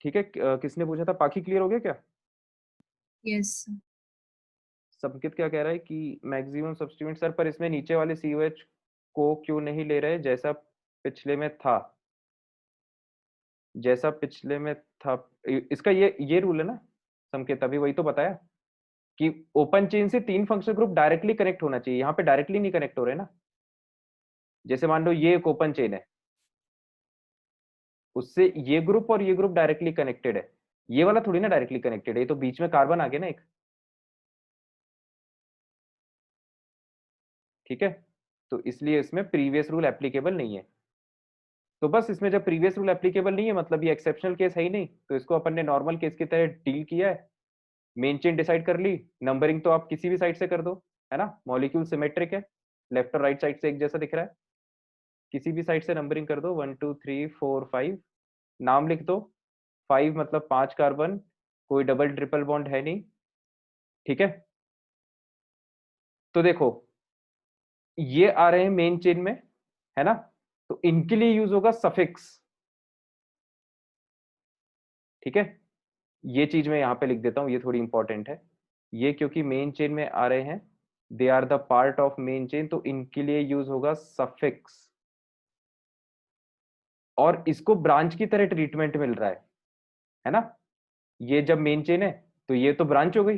ठीक है? किसने पूछा था? पाखी क्लियर हो गया क्या? Yes. संकित क्या कह रहा है कि मैक्सिमम सब्स्टिट्यूएंट सर, पर इसमें नीचे वाले COH को क्यों नहीं ले रहे जैसा पिछले में था? जैसा पिछले में था, इसका ये रूल है ना संकेत, अभी वही तो बताया कि ओपन चेन से 3 फंक्शनल ग्रुप डायरेक्टली कनेक्ट होना चाहिए, यहाँ पे डायरेक्टली नहीं कनेक्ट हो रहे ना। जैसे मान लो ये एक ओपन चेन है, उससे ये ग्रुप और ये ग्रुप डायरेक्टली कनेक्टेड है, ये वाला थोड़ी ना डायरेक्टली कनेक्टेड है, ये तो बीच में कार्बन आ गया ना एक, ठीक है? तो इसलिए इसमें प्रीवियस रूल एप्लीकेबल नहीं है। तो बस इसमें जब प्रीवियस रूल एप्लीकेबल नहीं है मतलब ये एक्सेप्शनल केस है ही नहीं, तो इसको अपन ने नॉर्मल केस की तरह डील किया है। मेन चेन डिसाइड कर ली, नंबरिंग तो आप किसी भी साइड से कर दो, है ना? मॉलिक्यूल सिमेट्रिक है, लेफ्ट और राइट साइड से एक जैसा दिख रहा है, किसी भी साइड से नंबरिंग कर दो, 1 2 3 4 5, नाम लिख दो, 5 मतलब 5 कार्बन, कोई डबल ट्रिपल बॉन्ड है नहीं, ठीक है? तो देखो ये आ रहे हैं मेन चेन में, है ना? तो इनके लिए यूज होगा सफिक्स, ठीक है? ये चीज मैं यहाँ पे लिख देता हूँ, ये थोड़ी इंपॉर्टेंट है। ये क्योंकि मेन चेन में आ रहे हैं, they are the part of main chain, तो इनके लिए यूज होगा सफिक्स। और इसको ब्रांच की तरह ट्रीटमेंट मिल रहा है ना? ये जब मेन चेन है तो ये तो ब्रांच हो गई,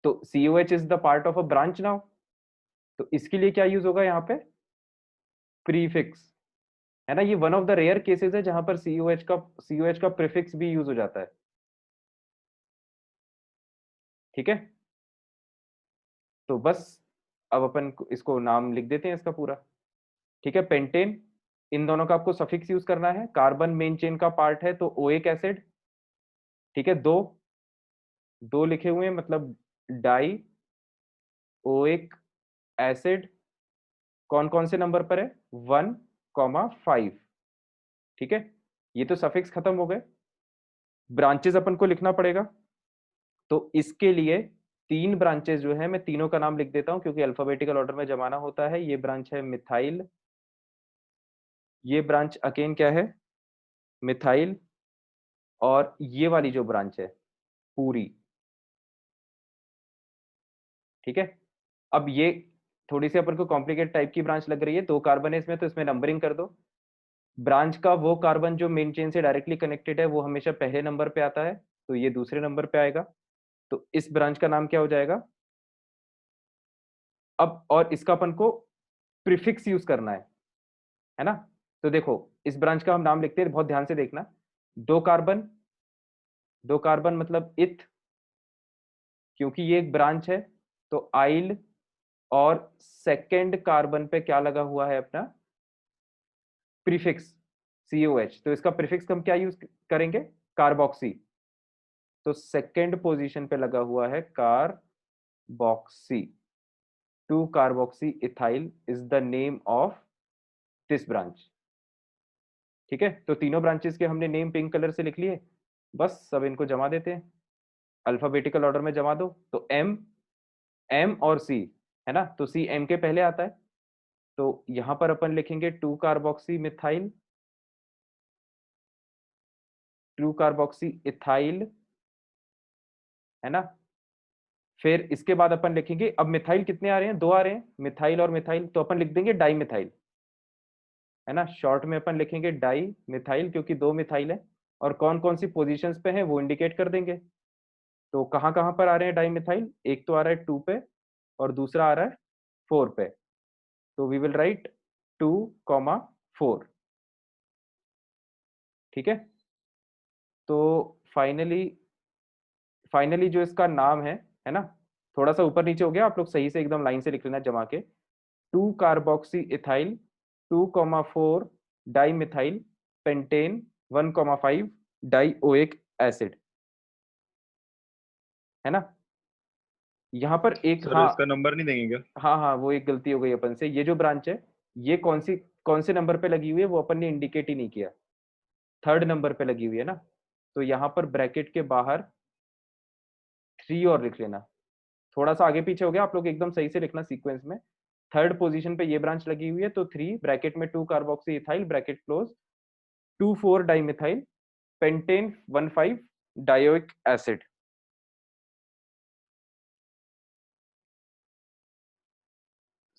तो COH is the part of a branch now, तो इसके लिए क्या यूज होगा यहाँ पे? प्रीफिक्स, है ना? ये one of the rare cases है जहां पर COH का प्रीफिक्स भी यूज हो जाता है, ठीक है? तो बस अब अपन इसको नाम लिख देते हैं इसका पूरा, ठीक है? पेंटेन, इन दोनों का आपको सफिक्स यूज करना है, कार्बन मेन चेन का पार्ट है तो ओएक एसिड, ठीक है? दो लिखे हुए हैं मतलब डाई ओएक एसिड, कौन कौन से नंबर पर है? 1,5, ठीक है? ये तो सफिक्स खत्म हो गए, ब्रांचेस अपन को लिखना पड़ेगा। तो इसके लिए 3 ब्रांचेस जो है, मैं तीनों का नाम लिख देता हूं क्योंकि अल्फाबेटिकल ऑर्डर में जमाना होता है। ये ब्रांच है मिथाइल, ये ब्रांच अगेन क्या है? मिथाइल, और ये वाली जो ब्रांच है पूरी, ठीक है? अब ये थोड़ी सी अपन को कॉम्प्लिकेट टाइप की ब्रांच लग रही है, 2 कार्बन है इसमें, तो इसमें नंबरिंग कर दो। ब्रांच का वो कार्बन जो मेन चेन से डायरेक्टली कनेक्टेड है वो हमेशा पहले नंबर पे आता है, तो ये दूसरे नंबर पे आएगा। तो इस ब्रांच का नाम क्या हो जाएगा? अब और इसका अपन को प्रीफिक्स यूज करना है ना? तो देखो इस ब्रांच का हम नाम लिखते हैं, बहुत ध्यान से देखना। 2 कार्बन मतलब इथ, क्योंकि ये एक ब्रांच है तो आइल, और सेकेंड कार्बन पे क्या लगा हुआ है अपना? Prefix COH। तो इसका प्रीफिक्स हम क्या यूज करेंगे? कार्बोक्सी। तो सेकेंड पोजीशन पे लगा हुआ है carboxy. 2 carboxy ethyl is the name of this branch. ठीक है, तो तीनों ब्रांचेस के हमने नेम पिंक कलर से लिख लिए। बस सब इनको जमा देते हैं, अल्फाबेटिकल ऑर्डर में जमा दो। तो M और C है ना, तो C M के पहले आता है, तो यहां पर अपन लिखेंगे 2 कार्बोक्सी मिथाइल, 2 कार्बोक्सी इथाइल, है ना। फिर इसके बाद अपन लिखेंगे, अब मिथाइल कितने आ रहे हैं? 2 आ रहे हैं, मिथाइल और मिथाइल, तो अपन लिख देंगे डाई मिथाइल, है ना। शॉर्ट में अपन लिखेंगे डाई मिथाइल, क्योंकि 2 मिथाइल है, और कौन कौन सी पोजीशंस पे है वो इंडिकेट कर देंगे। तो कहाँ कहाँ पर आ रहे हैं डाई मिथाइल? एक तो आ रहा है 2 पे, और दूसरा आ रहा है 4 पे। तो वी विल राइट 2,4। ठीक है, तो फाइनली जो इसका नाम है ना, थोड़ा सा ऊपर नीचे हो गया, आप लोग सही से एकदम लाइन से लिख लेना जमा के। 2 carboxy ethyl 2,4 di methyl pentane 1,5 dioic acid, है ना। यहाँ पर एक, सर हाँ इसका नंबर नहीं देंगे क्या? हाँ हाँ, वो एक गलती हो गई अपन से। ये जो ब्रांच है ये कौन से नंबर पे लगी हुई है वो अपन ने इंडिकेट ही नहीं किया। 3rd नंबर पे लगी हुई है ना, तो यहाँ पर ब्रैकेट के बाहर 3 और लिख लेना। थोड़ा सा आगे पीछे हो गया, आप लोग एकदम सही से लिखना सीक्वेंस में। 3rd पोजीशन पे ये ब्रांच लगी हुई है, तो 3 ब्रैकेट में 2 carboxy ethyl bracket close 2,4 dimethyl pentane 1,5 dioic acid.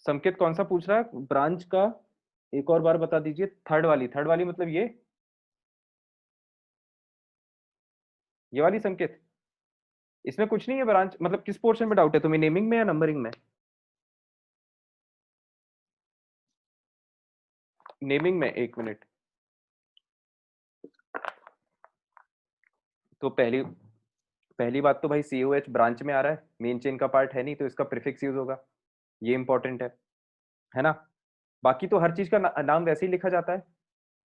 संकेत कौन सा पूछ रहा है ब्रांच का? एक और बार बता दीजिए। थर्ड वाली मतलब ये वाली संकेत? इसमें कुछ नहीं है ब्रांच, मतलब किस पोर्शन में डाउट है तुम्हें, नेमिंग में या नंबरिंग में? नेमिंग में, एक मिनट। तो पहली बात तो भाई COH ब्रांच में आ रहा है, मेन चेन का पार्ट है नहीं, तो इसका प्रीफिक्स यूज होगा, ये इंपॉर्टेंट है ना। बाकी तो हर चीज का नाम वैसे ही लिखा जाता है।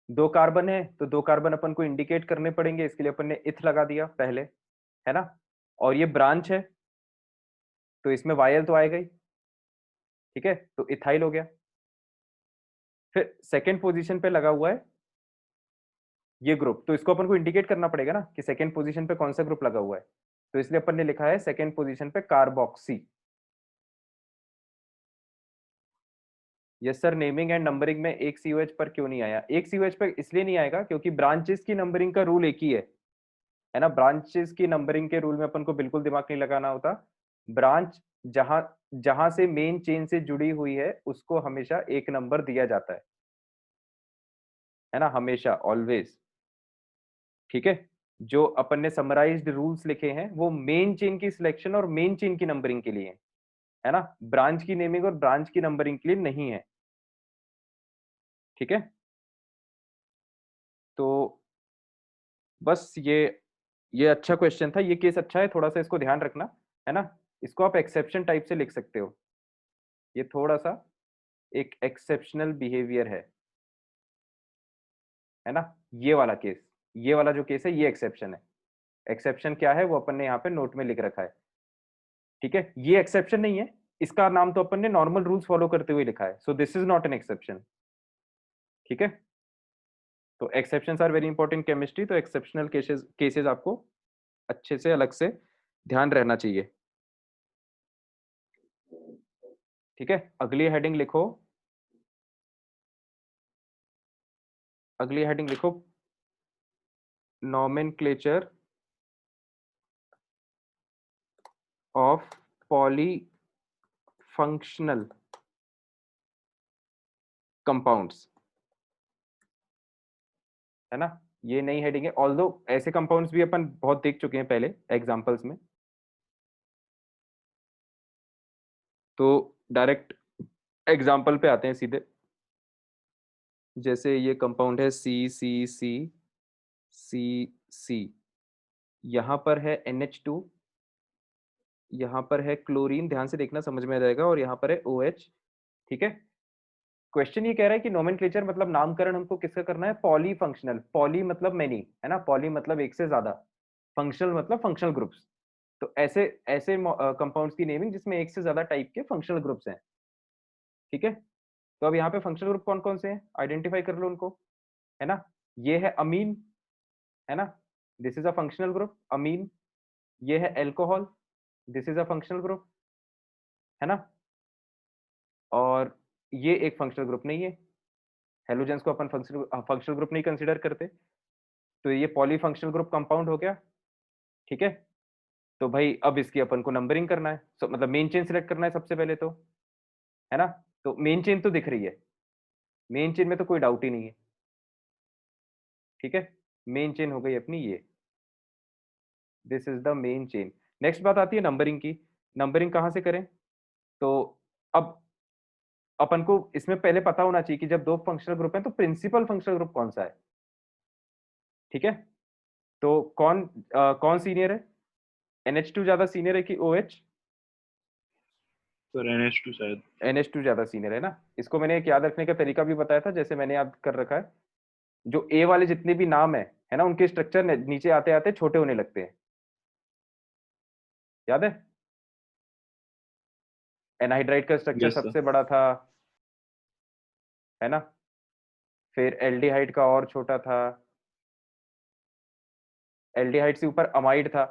2 कार्बन है तो 2 कार्बन अपन को इंडिकेट करने पड़ेंगे, इसके लिए अपन ने इथ लगा दिया पहले, है ना। और ये ब्रांच है तो इसमें YL तो आएगा ही, ठीक है, तो इथाइल हो गया। फिर सेकेंड पोजीशन पे लगा हुआ है ये ग्रुप, तो इसको अपन को इंडिकेट करना पड़ेगा ना कि सेकेंड पोजीशन पे कौन सा ग्रुप लगा हुआ है, तो इसलिए अपन ने लिखा है सेकेंड पोजीशन पे carboxy. Yes sir, naming and numbering में एक COH पर क्यों नहीं आया? एक COH पर इसलिए नहीं आएगा क्योंकि ब्रांचेस की नंबरिंग का रूल एक ही है ना। ब्रांचेस की नंबरिंग के रूल में अपन को बिल्कुल दिमाग नहीं लगाना होता। ब्रांच जहां जहां से मेन चेन से जुड़ी हुई है उसको हमेशा एक नंबर दिया जाता है ना, हमेशा, ऑलवेज। ठीक है, जो अपन ने समराइज्ड रूल्स लिखे हैं वो मेन चेन की सिलेक्शन और मेन चेन की नंबरिंग के लिए है ना, ब्रांच की नेमिंग और ब्रांच की नंबरिंग के लिए नहीं है। ठीक है, तो बस ये अच्छा क्वेश्चन था, ये केस अच्छा है, थोड़ा सा इसको ध्यान रखना, है ना। इसको आप एक्सेप्शन टाइप से लिख सकते हो, ये थोड़ा सा एक एक्सेप्शनल बिहेवियर है ना। ये वाला जो केस है ये एक्सेप्शन है। एक्सेप्शन क्या है वो अपन ने यहाँ पे नोट में लिख रखा है। ठीक है, ये एक्सेप्शन नहीं है, इसका नाम तो अपन ने नॉर्मल रूल्स फॉलो करते हुए लिखा है, so this is not an exception. ठीक है, तो exceptions are very important chemistry, तो एक्सेप्शनल केसेस आपको अच्छे से अलग से ध्यान रहना चाहिए। ठीक है, अगली हेडिंग लिखो नॉमेनक्लेचर ऑफ पॉलीफंक्शनल कंपाउंड्स, है ना। ये नई हेडिंग है, ऑल्दो ऐसे कंपाउंड्स भी अपन बहुत देख चुके हैं पहले एग्जांपल्स में, तो डायरेक्ट एग्जाम्पल पे आते हैं सीधे। जैसे ये कंपाउंड है सी सी सी सी सी, यहाँ पर है NH2, यहाँ पर है क्लोरीन, ध्यान से देखना समझ में आ जाएगा, और यहाँ पर है OH। ठीक है, क्वेश्चन ये कह रहा है कि नोमेनक्लेचर मतलब नामकरण हमको किसका करना है, पॉली फंक्शनल। पॉली मतलब मेनी, है ना, पॉली मतलब एक से ज्यादा, फंक्शनल मतलब फंक्शनल ग्रुप्स। तो ऐसे ऐसे कंपाउंड्स की नेमिंग जिसमें एक से ज्यादा टाइप के फंक्शनल ग्रुप्स हैं। ठीक है, तो अब यहाँ पे फंक्शनल ग्रुप कौन कौन से हैं, आइडेंटिफाई कर लो उनको, है ना। ये है अमीन, है ना, this is a functional group amine. ये है alcohol, this is a functional group, है ना। और ये एक फंक्शनल ग्रुप नहीं है, हेलोजेंस को अपन फंक्शनल ग्रुप नहीं कंसीडर करते, तो ये पॉली फंक्शनल ग्रुप कंपाउंड हो गया। ठीक है, तो भाई अब इसकी अपन को नंबरिंग करना है, मतलब मेन चेन सिलेक्ट करना है सबसे पहले तो, है ना। तो मेन चेन तो दिख रही है, मेन चेन में तो कोई डाउट ही नहीं है। ठीक है, मेन चेन हो गई अपनी ये, this is the main chain. Next बात आती है नंबरिंग की। नंबरिंग कहाँ से करें, तो अब अपन को इसमें पहले पता होना चाहिए कि जब दो फंक्शनल ग्रुप हैं तो प्रिंसिपल फंक्शनल ग्रुप कौन सा है। ठीक है, तो कौन सीनियर है, NH2 ज्यादा सीनियर है कि OH। सर NH2 शायद। NH2 ज्यादा सीनियर है ना। इसको मैंने एक याद रखने का तरीका भी बताया था, जैसे मैंने याद कर रखा है, जो A वाले जितने भी नाम है ना, उनके स्ट्रक्चर नीचे आते आते छोटे होने लगते हैं, याद है। एनहाइड्राइड का स्ट्रक्चर यस सर। सबसे बड़ा था, है ना, फिर एल्डिहाइड का और छोटा था, एल्डिहाइड से ऊपर अमाइड था।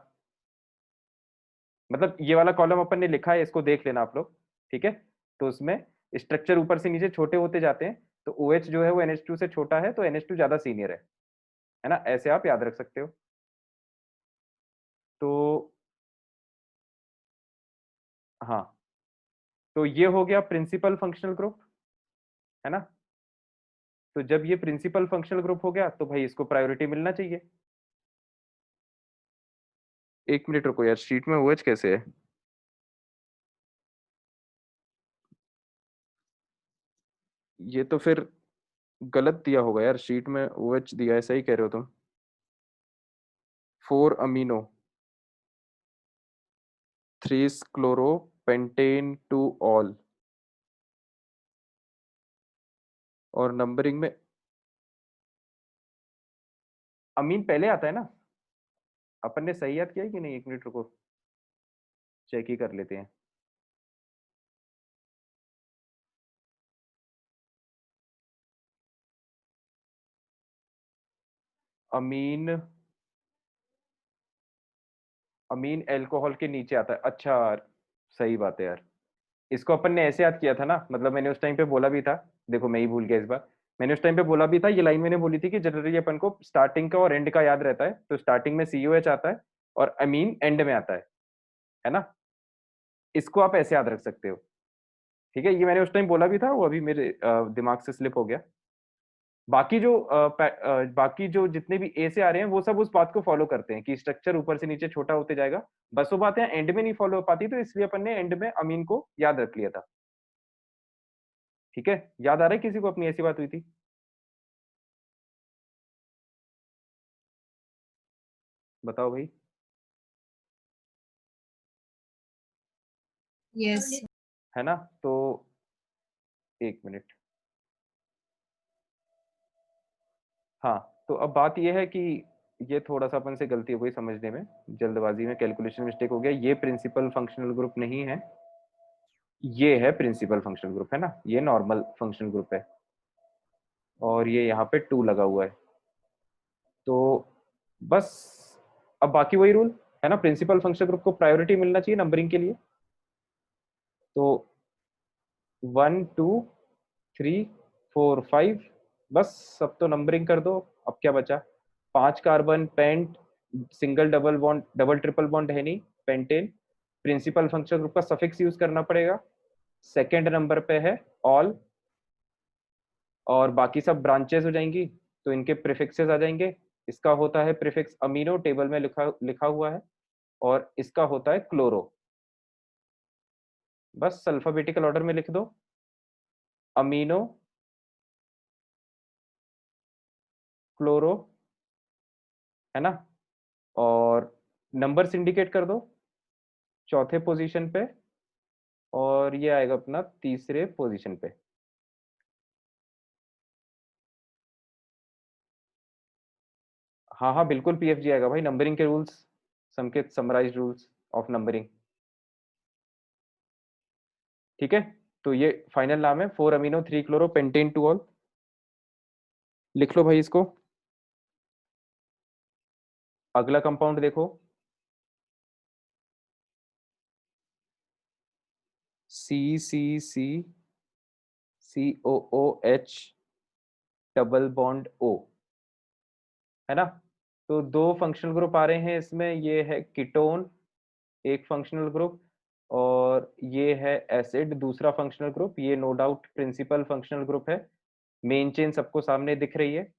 मतलब ये वाला कॉलम अपन ने लिखा है, इसको देख लेना आप लोग। ठीक है, तो उसमें स्ट्रक्चर ऊपर से नीचे छोटे होते जाते हैं, तो OH जो है वो NH2 से छोटा है, तो NH2 ज्यादा सीनियर है ना, ऐसे आप याद रख सकते हो। तो हाँ, तो ये हो गया प्रिंसिपल फंक्शनल ग्रुप, है ना। तो जब ये प्रिंसिपल फंक्शनल ग्रुप हो गया तो भाई इसको प्रायोरिटी मिलना चाहिए। एक मिनट रुको यार, शीट में OH कैसे है, ये तो फिर गलत दिया होगा यार, शीट में OH दिया है, सही कह रहे हो तुम, 4 अमीनो 3 क्लोरो पेंटेन 2 ऑल, और नंबरिंग में अमीन पहले आता है ना। अपन ने सही याद किया है कि नहीं, एक मिनट रुको चेक ही कर लेते हैं। अमीन, अमीन अल्कोहल के नीचे आता है, अच्छा सही बात है यार। इसको अपन ने ऐसे याद किया था ना, मतलब मैंने उस टाइम पे बोला भी था, देखो मैं ही भूल गया इस बार। मैंने उस टाइम पे बोला भी था, ये लाइन मैंने बोली थी कि जनरली अपन को स्टार्टिंग का और एंड का याद रहता है, तो स्टार्टिंग में COH आता है और अमीन एंड में आता है ना। इसको आप ऐसे याद रख सकते हो। ठीक है, ये मैंने उस टाइम बोला भी था, वो अभी मेरे दिमाग से स्लिप हो गया। बाकी जो जितने भी ए से आ रहे हैं वो सब उस बात को फॉलो करते हैं कि स्ट्रक्चर ऊपर से नीचे छोटा होते जाएगा, बस वो बातें एंड में नहीं फॉलो हो पाती, तो इसलिए अपन ने एंड में अमीन को याद रख लिया था। ठीक है, याद आ रहा है किसी को अपनी ऐसी बात हुई थी, बताओ भाई। Yes. है ना, तो एक मिनट, हाँ, तो अब बात ये है कि ये थोड़ा सा अपन से गलती हो गई समझने में, जल्दबाजी में कैलकुलेशन मिस्टेक हो गया, ये प्रिंसिपल फंक्शनल ग्रुप नहीं है, ये है प्रिंसिपल फंक्शनल ग्रुप, है ना, ये नॉर्मल फंक्शनल ग्रुप है, और ये यहाँ पे 2 लगा हुआ है। तो बस अब बाकी वही रूल है ना, प्रिंसिपल फंक्शनल ग्रुप को प्रायोरिटी मिलना चाहिए नंबरिंग के लिए। तो 1 2 3 4 5, बस सब तो नंबरिंग कर दो। अब क्या बचा, 5 carbon pent, single double bond double triple bond है नहीं, पेंटेन, प्रिंसिपल फंक्शनल ग्रुप का सफिक्स यूज करना पड़ेगा। सेकेंड नंबर पे है ऑल, और बाकी सब ब्रांचेस हो जाएंगी, तो इनके प्रीफिक्सेस आ जाएंगे। इसका होता है प्रीफिक्स अमीनो, टेबल में लिखा लिखा हुआ है, और इसका होता है क्लोरो। बस अल्फाबेटिकल ऑर्डर में लिख दो, अमीनो, क्लोरो, है ना, और नंबर्स इंडिकेट कर दो चौथे पोजीशन पे, और ये आएगा अपना तीसरे पोजीशन पे। हाँ हाँ बिल्कुल पीएफजी आएगा भाई, नंबरिंग के रूल्स, संकेत समराइज रूल्स ऑफ नंबरिंग। ठीक है, तो ये फाइनल नाम है 4 amino 3 chloro pentane two all. लिख लो भाई इसको। अगला कंपाउंड देखो, CCC COOH double bond O, है ना। तो दो फंक्शनल ग्रुप आ रहे हैं इसमें, ये है कीटोन एक फंक्शनल ग्रुप, और ये है एसिड दूसरा फंक्शनल ग्रुप। ये no doubt principal functional group है। मेन चेन सबको सामने दिख रही है,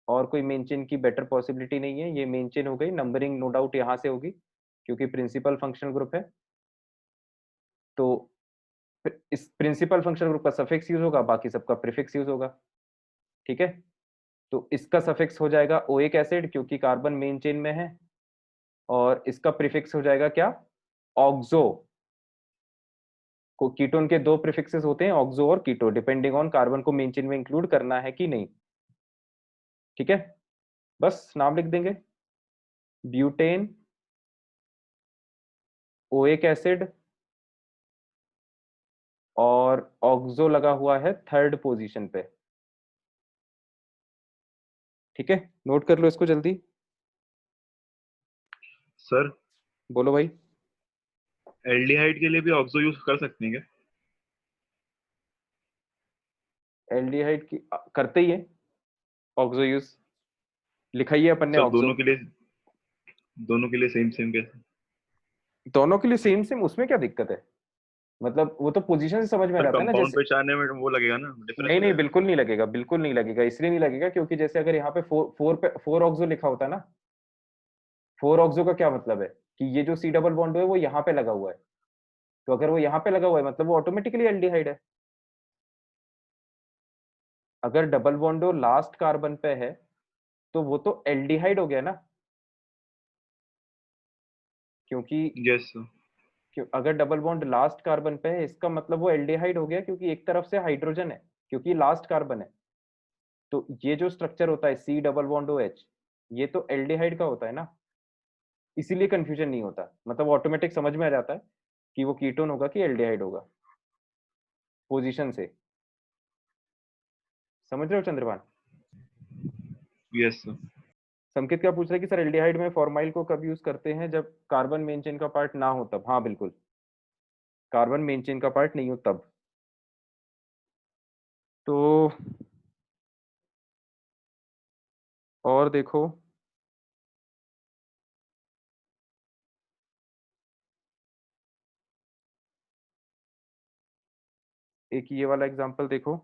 और कोई मेन चेन की बेटर पॉसिबिलिटी नहीं है, ये मेन चेन हो गई। नंबरिंग नो डाउट यहाँ से होगी क्योंकि प्रिंसिपल फंक्शनल ग्रुप है। तो इस प्रिंसिपल फंक्शनल ग्रुप का सफिक्स यूज होगा, बाकी सबका प्रीफिक्स यूज होगा। ठीक है, तो इसका सफिक्स हो जाएगा ओइक एसिड क्योंकि कार्बन मेन चेन में है, और इसका प्रीफिक्स हो जाएगा क्या, ऑक्सो। को कीटोन के दो प्रीफिक्सेस होते हैं, ऑक्सो और कीटो, डिपेंडिंग ऑन कार्बन को मेन चेन में इंक्लूड करना है कि नहीं। ठीक है, बस नाम लिख देंगे, ब्यूटेन, ओइक एसिड, और ऑक्सो लगा हुआ है थर्ड पोजीशन पे। ठीक है, नोट कर लो इसको जल्दी। सर बोलो भाई। एल्डिहाइड के लिए भी ऑक्सो यूज कर सकते हैं क्या? एल्डिहाइड की करते ही है ऑक्सो यूज, लिखा ही है अपन ने सर ऑक्सो। दोनों के लिए सेम सेम कैसे? दोनों के लिए सेम सेम, उसमें क्या दिक्कत है, मतलब वो तो पोजीशन से समझ में आ सर जाता है ना। कंपाउंड जैसे पहचानने में वो लगेगा ना, डिफरेंस नहीं नहीं लगेगा। बिल्कुल नहीं लगेगा, बिल्कुल नहीं लगेगा, इसलिए नहीं लगेगा क्योंकि जैसे अगर यहाँ पे फोर ऑक्सो लिखा होता ना, फोर ऑक्सो का क्या मतलब है कि ये जो सी डबल बॉन्ड है वो यहाँ पे लगा हुआ है, तो अगर वो यहाँ पे लगा हुआ है मतलब वो ऑटोमेटिकली एल्डिहाइड है। अगर डबल बॉन्ड लास्ट कार्बन पे है तो वो तो एल्डिहाइड हो गया ना, क्योंकि यस सर। अगर डबल बॉन्ड लास्ट कार्बन पे है इसका मतलब वो एल्डिहाइड हो गया, क्योंकि एक तरफ से हाइड्रोजन है, क्योंकि लास्ट कार्बन है। तो ये जो स्ट्रक्चर होता है C double bond O H, ये तो एल्डिहाइड का होता है ना, इसीलिए कंफ्यूजन नहीं होता, मतलब ऑटोमेटिक समझ में आ जाता है कि वो कीटोन होगा कि एल्डिहाइड होगा पोजीशन से। समझ रहे हो चंद्रभान? Yes sir. संकेत क्या पूछ रहे हैं कि सर एल्डिहाइड में फॉर्माइल को कब यूज करते हैं, जब कार्बन मेन चेन का पार्ट ना हो तब। हाँ बिल्कुल, कार्बन मेन चेन का पार्ट नहीं हो तब। तो और देखो, एक ये वाला एग्जांपल देखो,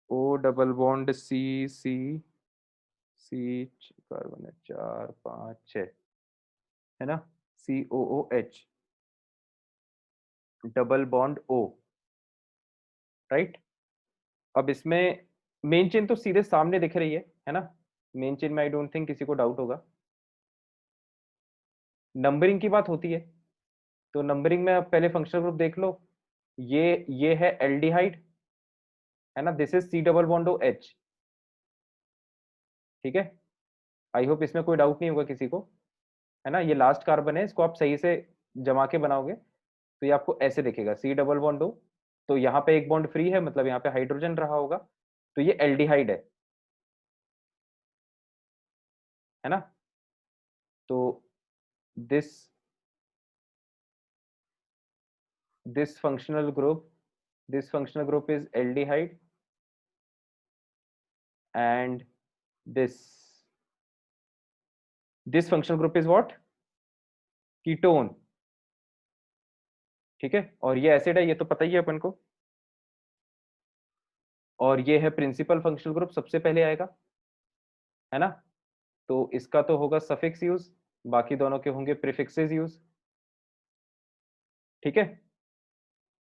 ओ डबल बॉन्ड सी सी सी, कार्बन है 4 5 6, है ना, COOH double bond O, right. अब इसमें मेन चेन तो सीधे सामने दिख रही है ना, मेन चेन में आई डोंट थिंक किसी को डाउट होगा। नंबरिंग की बात होती है, तो नंबरिंग में आप पहले फंक्शनल ग्रुप देख लो, ये है एल्डिहाइड, है ना, this is C double bond O H. ठीक है, आई होप इसमें कोई डाउट नहीं होगा किसी को, है ना। ये लास्ट कार्बन है, इसको आप सही से जमा के बनाओगे तो ये आपको ऐसे दिखेगा, सी डबल बॉन्ड ओ, तो यहाँ पे एक बॉन्ड फ्री है, मतलब यहाँ पे हाइड्रोजन रहा होगा, तो ये एल्डिहाइड है ना। तो this this functional group this functional group is aldehyde, and this functional group is what, ketone। ठीक है, और ये एसिड है, ये तो पता ही है अपन को, और ये है प्रिंसिपल फंक्शनल ग्रुप, सबसे पहले आएगा, है ना। तो इसका तो होगा सफिक्स यूज, बाकी दोनों के होंगे प्रीफिक्सेस यूज। ठीक है।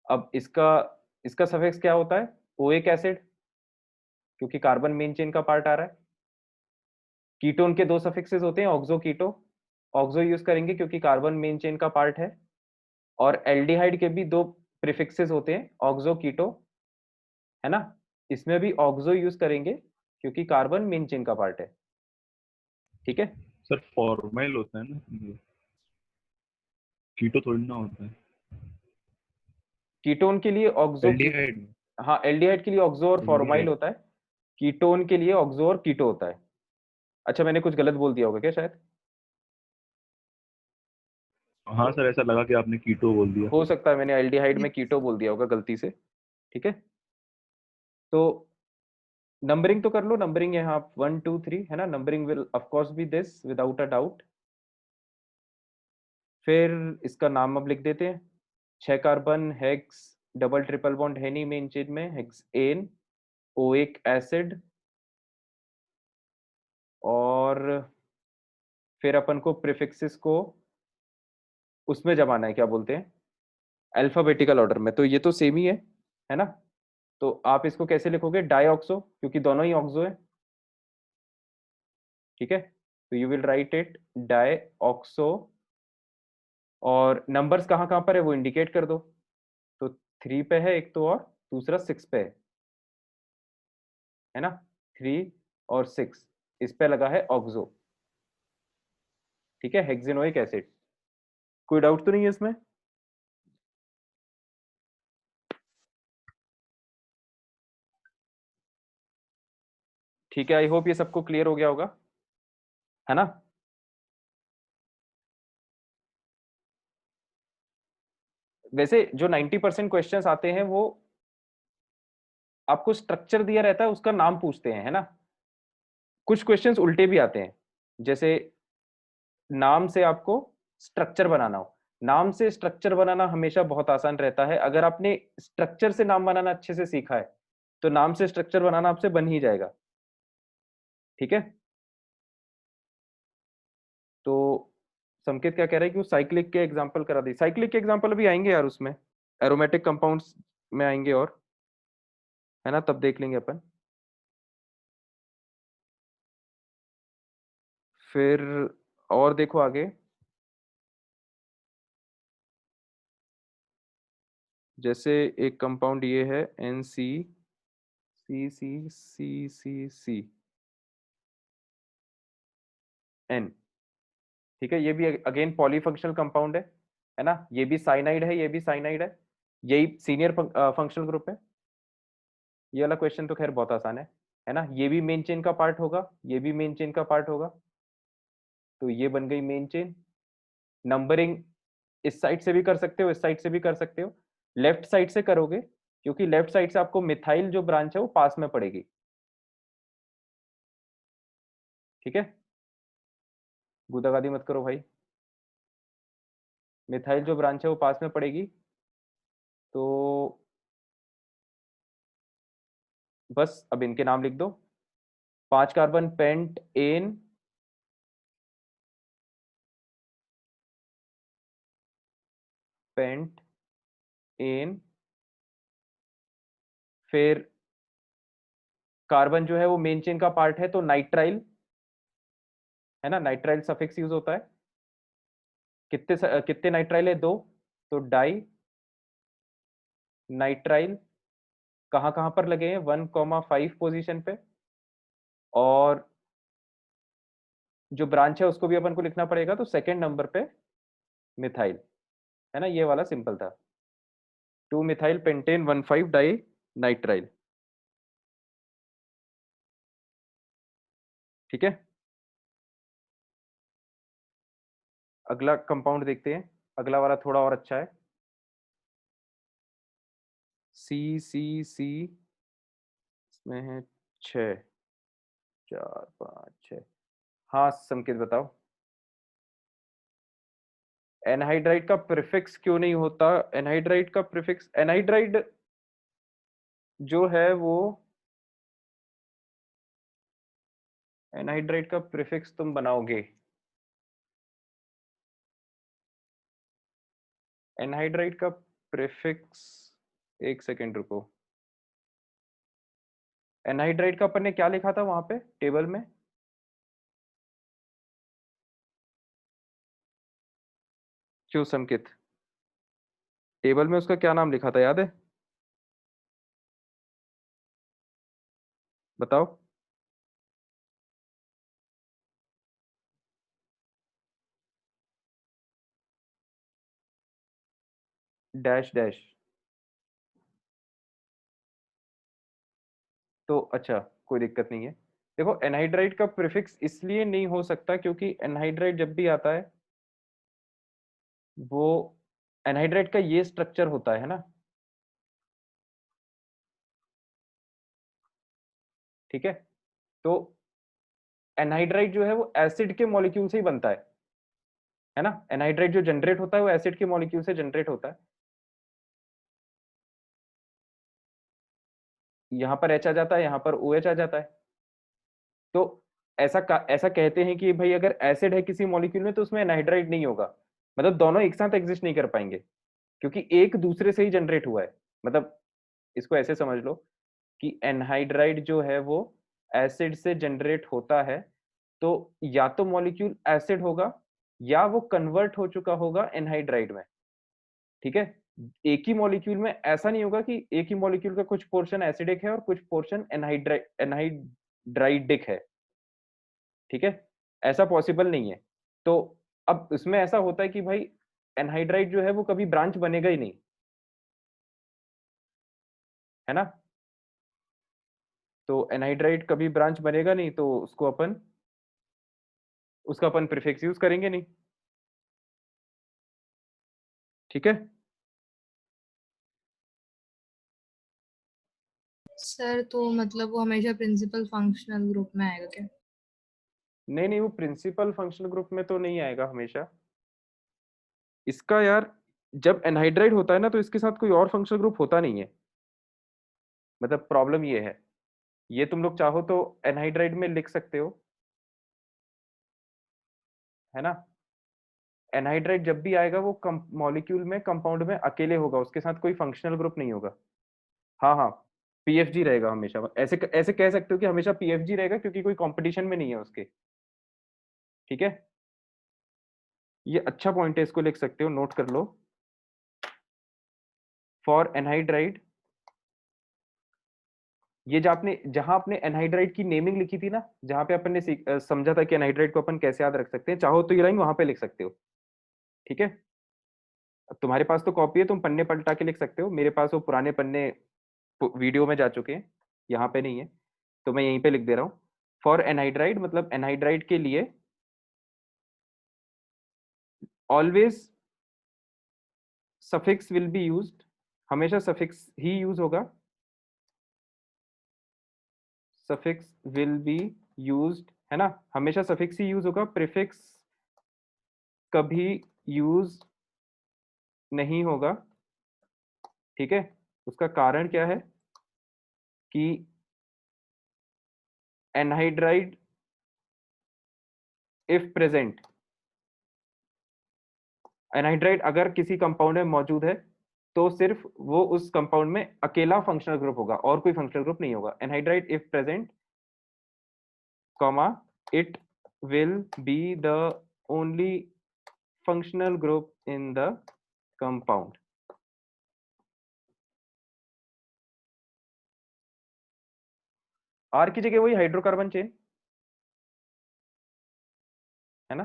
अब इसका इसका सफिक्स क्या होता है? ओइक एसिड, क्योंकि कार्बन मेन चेन का पार्ट आ रहा है। कीटोन के दो सफिक्सेस होते हैं, ऑक्सो कीटो। ऑक्सो यूज करेंगे क्योंकि कार्बन मेन चेन का पार्ट है। और एल्डिहाइड के भी दो प्रीफिक्सेस होते हैं, ऑक्सो कीटो, है ना। इसमें भी ऑक्सो यूज करेंगे क्योंकि कार्बन मेन चेन का पार्ट है। ठीक है। सर फॉर्माइल होता है ना, कीटो थोड़ी ना होता है कीटोन के लिए ऑक्सो की, एल्डिहाइड में। हाँ एल्डिहाइड के लिए ऑक्सो और फॉर्माइल एल्डिहाइड, होता है। कीटोन के लिए ऑक्सो और कीटो होता है। अच्छा, मैंने कुछ गलत बोल दिया होगा क्या शायद? हाँ सर ऐसा लगा कि आपने कीटो बोल दिया। हो सकता है मैंने एल्डिहाइड में Yes. कीटो बोल दिया होगा गलती से। ठीक है। तो नंबरिंग तो कर लो, नंबरिंग यहाँ 1 2 3 है ना। Numbering will of course be this without a doubt. फिर इसका नाम अब लिख देते हैं। 6 carbon, hex, double triple bond है नहीं मेन चेन में, हेक्सेन, ओइक एसिड। और फिर अपन को प्रीफिक्सेस को उसमें जमाना है, क्या बोलते हैं, अल्फाबेटिकल ऑर्डर में। तो ये तो सेम ही है ना। तो आप इसको कैसे लिखोगे? डाईऑक्सो, क्योंकि दोनों ही ऑक्सो है। ठीक है। तो यू विल राइट इट डाईऑक्सो। और नंबर्स कहाँ कहाँ पर है वो इंडिकेट कर दो। तो 3 पे है एक तो, और दूसरा 6 पे है ना। 3 और 6 इस पे लगा है ऑक्सो। ठीक है, हेक्सेनोइक एसिड। कोई डाउट तो नहीं है इसमें? ठीक है, आई होप ये सबको क्लियर हो गया होगा, है ना। वैसे जो 90% क्वेश्चंस आते हैं वो आपको स्ट्रक्चर दिया रहता है, उसका नाम पूछते हैं, है ना। कुछ क्वेश्चंस उल्टे भी आते हैं, जैसे नाम से आपको स्ट्रक्चर बनाना हो। नाम से स्ट्रक्चर बनाना हमेशा बहुत आसान रहता है। अगर आपने स्ट्रक्चर से नाम बनाना अच्छे से सीखा है तो नाम से स्ट्रक्चर बनाना आपसे बन ही जाएगा। ठीक है। तो संकेत क्या कह रहा है कि वो साइक्लिक के एग्जांपल करा दी। साइक्लिक के एग्जांपल भी आएंगे यार उसमें, एरोमेटिक कंपाउंड्स में आएंगे, और है ना, तब देख लेंगे अपन। फिर और देखो आगे, जैसे एक कंपाउंड ये है एन सी सी सी सी सी सी एन। ठीक है, ये भी अगेन पॉलीफंक्शनल कंपाउंड है ना। ये भी साइनाइड है, ये भी साइनाइड है। यही सीनियर फंक्शनल ग्रुप है। ये वाला क्वेश्चन तो खैर बहुत आसान है ना। ये भी मेन चेन का पार्ट होगा, ये भी मेन चेन का पार्ट होगा। तो ये बन गई मेन चेन। नंबरिंग इस साइड से भी कर सकते हो, इस साइड से भी कर सकते हो। लेफ्ट साइड से करोगे क्योंकि लेफ्ट साइड से आपको मिथाइल जो ब्रांच है वो पास में पड़ेगी। ठीक है, गुदागादी मत करो भाई। मिथाइल जो ब्रांच है वो पास में पड़ेगी। तो बस अब इनके नाम लिख दो। 5 carbon pent ane, pent ane. फिर कार्बन जो है वो मेन चेन का पार्ट है तो नाइट्राइल, है ना। नाइट्राइल सफिक्स यूज होता है। कितने नाइट्राइल है? 2। तो डाई नाइट्राइल कहाँ कहाँ पर लगे हैं? 1,5 पोजीशन पे। और जो ब्रांच है उसको भी अपन को लिखना पड़ेगा, तो सेकंड नंबर पे मिथाइल, है ना। ये वाला सिंपल था, 2 मिथाइल पेंटेन 1,5 डाई नाइट्राइल। ठीक है, अगला कंपाउंड देखते हैं। अगला वाला थोड़ा और अच्छा है, सी सी सी। इसमें है 6, 4 5 6। हाँ संकेत बताओ, एनहाइड्राइड का प्रीफिक्स क्यों नहीं होता? एनहाइड्राइड का प्रीफिक्स, एनहाइड्राइड जो है वो, एनहाइड्राइड का प्रीफिक्स तुम बनाओगे एनहाइड्राइड का प्रीफिक्स, एक सेकेंड रुको। एनहाइड्राइड का अपन ने क्या लिखा था वहां पे टेबल में? क्यों संकित, टेबल में उसका क्या नाम लिखा था, याद है? बताओ। Dash dash. तो अच्छा, कोई दिक्कत नहीं है। देखो एनहाइड्राइड का प्रीफिक्स इसलिए नहीं हो सकता क्योंकि एनहाइड्राइड जब भी आता है वो एनहाइड्राइड का ये स्ट्रक्चर होता है ना, ठीक है? तो एनहाइड्राइड जो है वो एसिड के मॉलिक्यूल से ही बनता है ना? एनहाइड्राइड जो जनरेट होता है वो एसिड के मॉलिक्यूल से जनरेट होता है। यहाँ पर H आ जाता है, यहाँ पर OH आ जाता है। तो ऐसा कहते हैं कि भाई अगर एसिड है किसी मॉलिक्यूल में तो उसमें एनहाइड्राइड नहीं होगा, मतलब दोनों एक साथ एग्जिस्ट नहीं कर पाएंगे क्योंकि एक दूसरे से ही जनरेट हुआ है। मतलब इसको ऐसे समझ लो कि एनहाइड्राइड जो है वो एसिड से जनरेट होता है, तो या तो मॉलिक्यूल एसिड होगा या वो कन्वर्ट हो चुका होगा एनहाइड्राइड में, ठीक है? एक ही मॉलिक्यूल में ऐसा नहीं होगा कि एक ही मॉलिक्यूल का कुछ पोर्शन एसिडिक है और कुछ पोर्शन एनहाइड्राइडिक है, ठीक है? ऐसा पॉसिबल नहीं है। तो अब इसमें ऐसा होता है कि भाई एनहाइड्राइड जो है वो कभी ब्रांच बनेगा ही नहीं, है ना? तो एनहाइड्राइड कभी ब्रांच बनेगा नहीं, तो उसका अपन प्रीफिक्स यूज करेंगे नहीं, ठीक है? सर तो मतलब वो हमेशा प्रिंसिपल फंक्शनल ग्रुप में आएगा क्या? नहीं नहीं, वो प्रिंसिपल फंक्शनल ग्रुप में तो नहीं आएगा हमेशा। इसका यार, जब एनहाइड्राइड होता है ना तो इसके साथ कोई और फंक्शनल ग्रुप होता नहीं है, मतलब प्रॉब्लम ये है। ये तुम लोग चाहो तो एनहाइड्राइड में लिख सकते हो, है ना? एनहाइड्राइड जब भी आएगा वो मॉलिक्यूल में कंपाउंड में अकेले होगा, उसके साथ कोई फंक्शनल ग्रुप नहीं होगा। हाँ हाँ, पीएफजी रहेगा हमेशा। ऐसे ऐसे कह सकते हो कि हमेशा पीएफजी रहेगा क्योंकि कोई कंपटीशन में नहीं है उसके, ठीक है? ये अच्छा पॉइंट है, इसको लिख सकते हो, नोट कर लो। फॉर एनहाइड्राइड, ये जहां आपने एनहाइड्राइड की नेमिंग लिखी थी ना, जहां पे अपन ने समझा था कि एनहाइड्राइड को अपन कैसे याद रख सकते हैं, चाहो तो ये लाइन वहां पे लिख सकते हो, ठीक है? अब तुम्हारे पास तो कॉपी है, तुम पन्ने पलटा के लिख सकते हो। मेरे पास वो पुराने पन्ने वीडियो में जा चुके हैं, यहाँ पे नहीं है, तो मैं यहीं पे लिख दे रहा हूँ। फॉर एनहाइड्राइड मतलब एनहाइड्राइड के लिए always suffix will be used, हमेशा सफिक्स ही यूज होगा। सफिक्स विल बी यूज्ड, है ना? हमेशा सफिक्स ही यूज होगा, प्रीफिक्स कभी यूज नहीं होगा, ठीक है? उसका कारण क्या है कि एनहाइड्राइड इफ प्रेजेंट, एनहाइड्राइड अगर किसी कंपाउंड में मौजूद है तो सिर्फ वो उस कंपाउंड में अकेला फंक्शनल ग्रुप होगा और कोई फंक्शनल ग्रुप नहीं होगा। Anhydride if present, comma, it will be the only functional group in the compound। R की जगह वही हाइड्रोकार्बन चेन, है ना?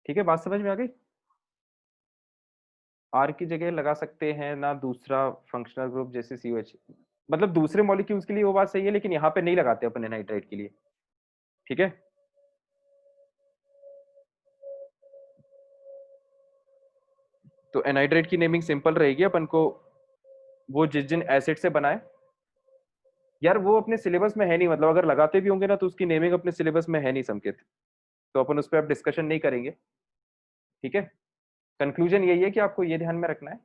ठीक है, बात समझ में आ गई? R की जगह लगा सकते हैं ना दूसरा फंक्शनल ग्रुप जैसे COH, मतलब दूसरे मॉलिक्यूल्स के लिए वो बात सही है, लेकिन यहाँ पे नहीं लगाते अपन एनहाइड्राइड के लिए, ठीक है? तो एनहाइड्राइड की नेमिंग सिंपल रहेगी, अपन को वो जिन एसिड से बनाए, यार वो अपने सिलेबस में है नहीं, मतलब अगर लगाते भी होंगे ना तो उसकी नेमिंग अपने सिलेबस में है नहीं संकेत, तो अपन उस पर अब डिस्कशन नहीं करेंगे, ठीक है? कंक्लूजन यही है कि आपको ये ध्यान में रखना है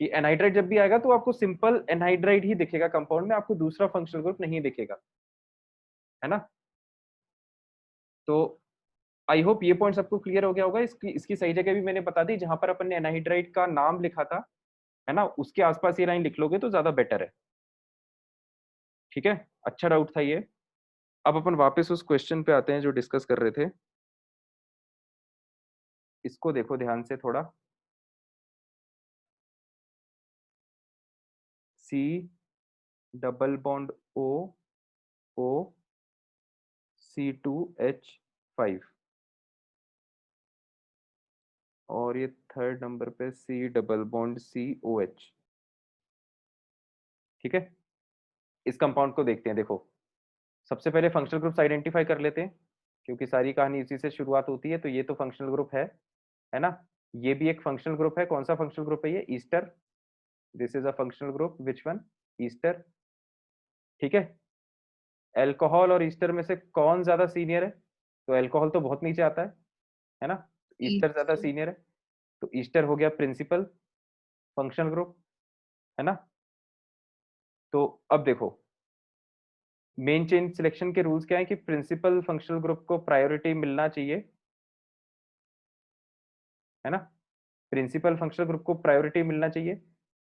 कि एनहाइड्राइड जब भी आएगा तो आपको सिंपल एनहाइड्राइड ही दिखेगा कंपाउंड में, आपको दूसरा फंक्शनल ग्रुप नहीं दिखेगा, है ना? तो आई होप ये पॉइंट सबको क्लियर हो गया होगा। इसकी सही जगह भी मैंने बता दी, जहां पर अपन ने एनहाइड्राइड का नाम लिखा था, है ना, उसके आसपास ये लाइन लिख लोगे तो ज्यादा बेटर है। ठीक है, अच्छा डाउट था ये। अब अपन वापस उस क्वेश्चन पे आते हैं जो डिस्कस कर रहे थे। इसको देखो ध्यान से थोड़ा। C double bond O C2H5 और ये थर्ड नंबर पे C डबल बॉन्ड COH। ठीक है, इस कंपाउंड को देखते हैं। देखो सबसे पहले फंक्शनल ग्रुप्स आइडेंटिफाई कर लेते हैं, क्योंकि सारी कहानी इसी से शुरुआत होती है। तो ये तो फंक्शनल ग्रुप है ना। ये भी एक फंक्शनल ग्रुप है। कौन सा फंक्शनल ग्रुप है ये? Easter. This is a functional group. Which one? Easter. ठीक है, अल्कोहल और ईस्टर में से कौन ज्यादा सीनियर है? तो अल्कोहल तो बहुत नीचे आता है ना, ईस्टर ज्यादा ईस्टर। सीनियर है। तो ईस्टर हो गया प्रिंसिपल फंक्शनल ग्रुप, है ना। तो अब देखो मेन चेन सिलेक्शन के रूल्स क्या है कि प्रिंसिपल फंक्शनल ग्रुप को प्रायोरिटी मिलना चाहिए, है ना। प्रिंसिपल फंक्शनल ग्रुप को प्रायोरिटी मिलना चाहिए।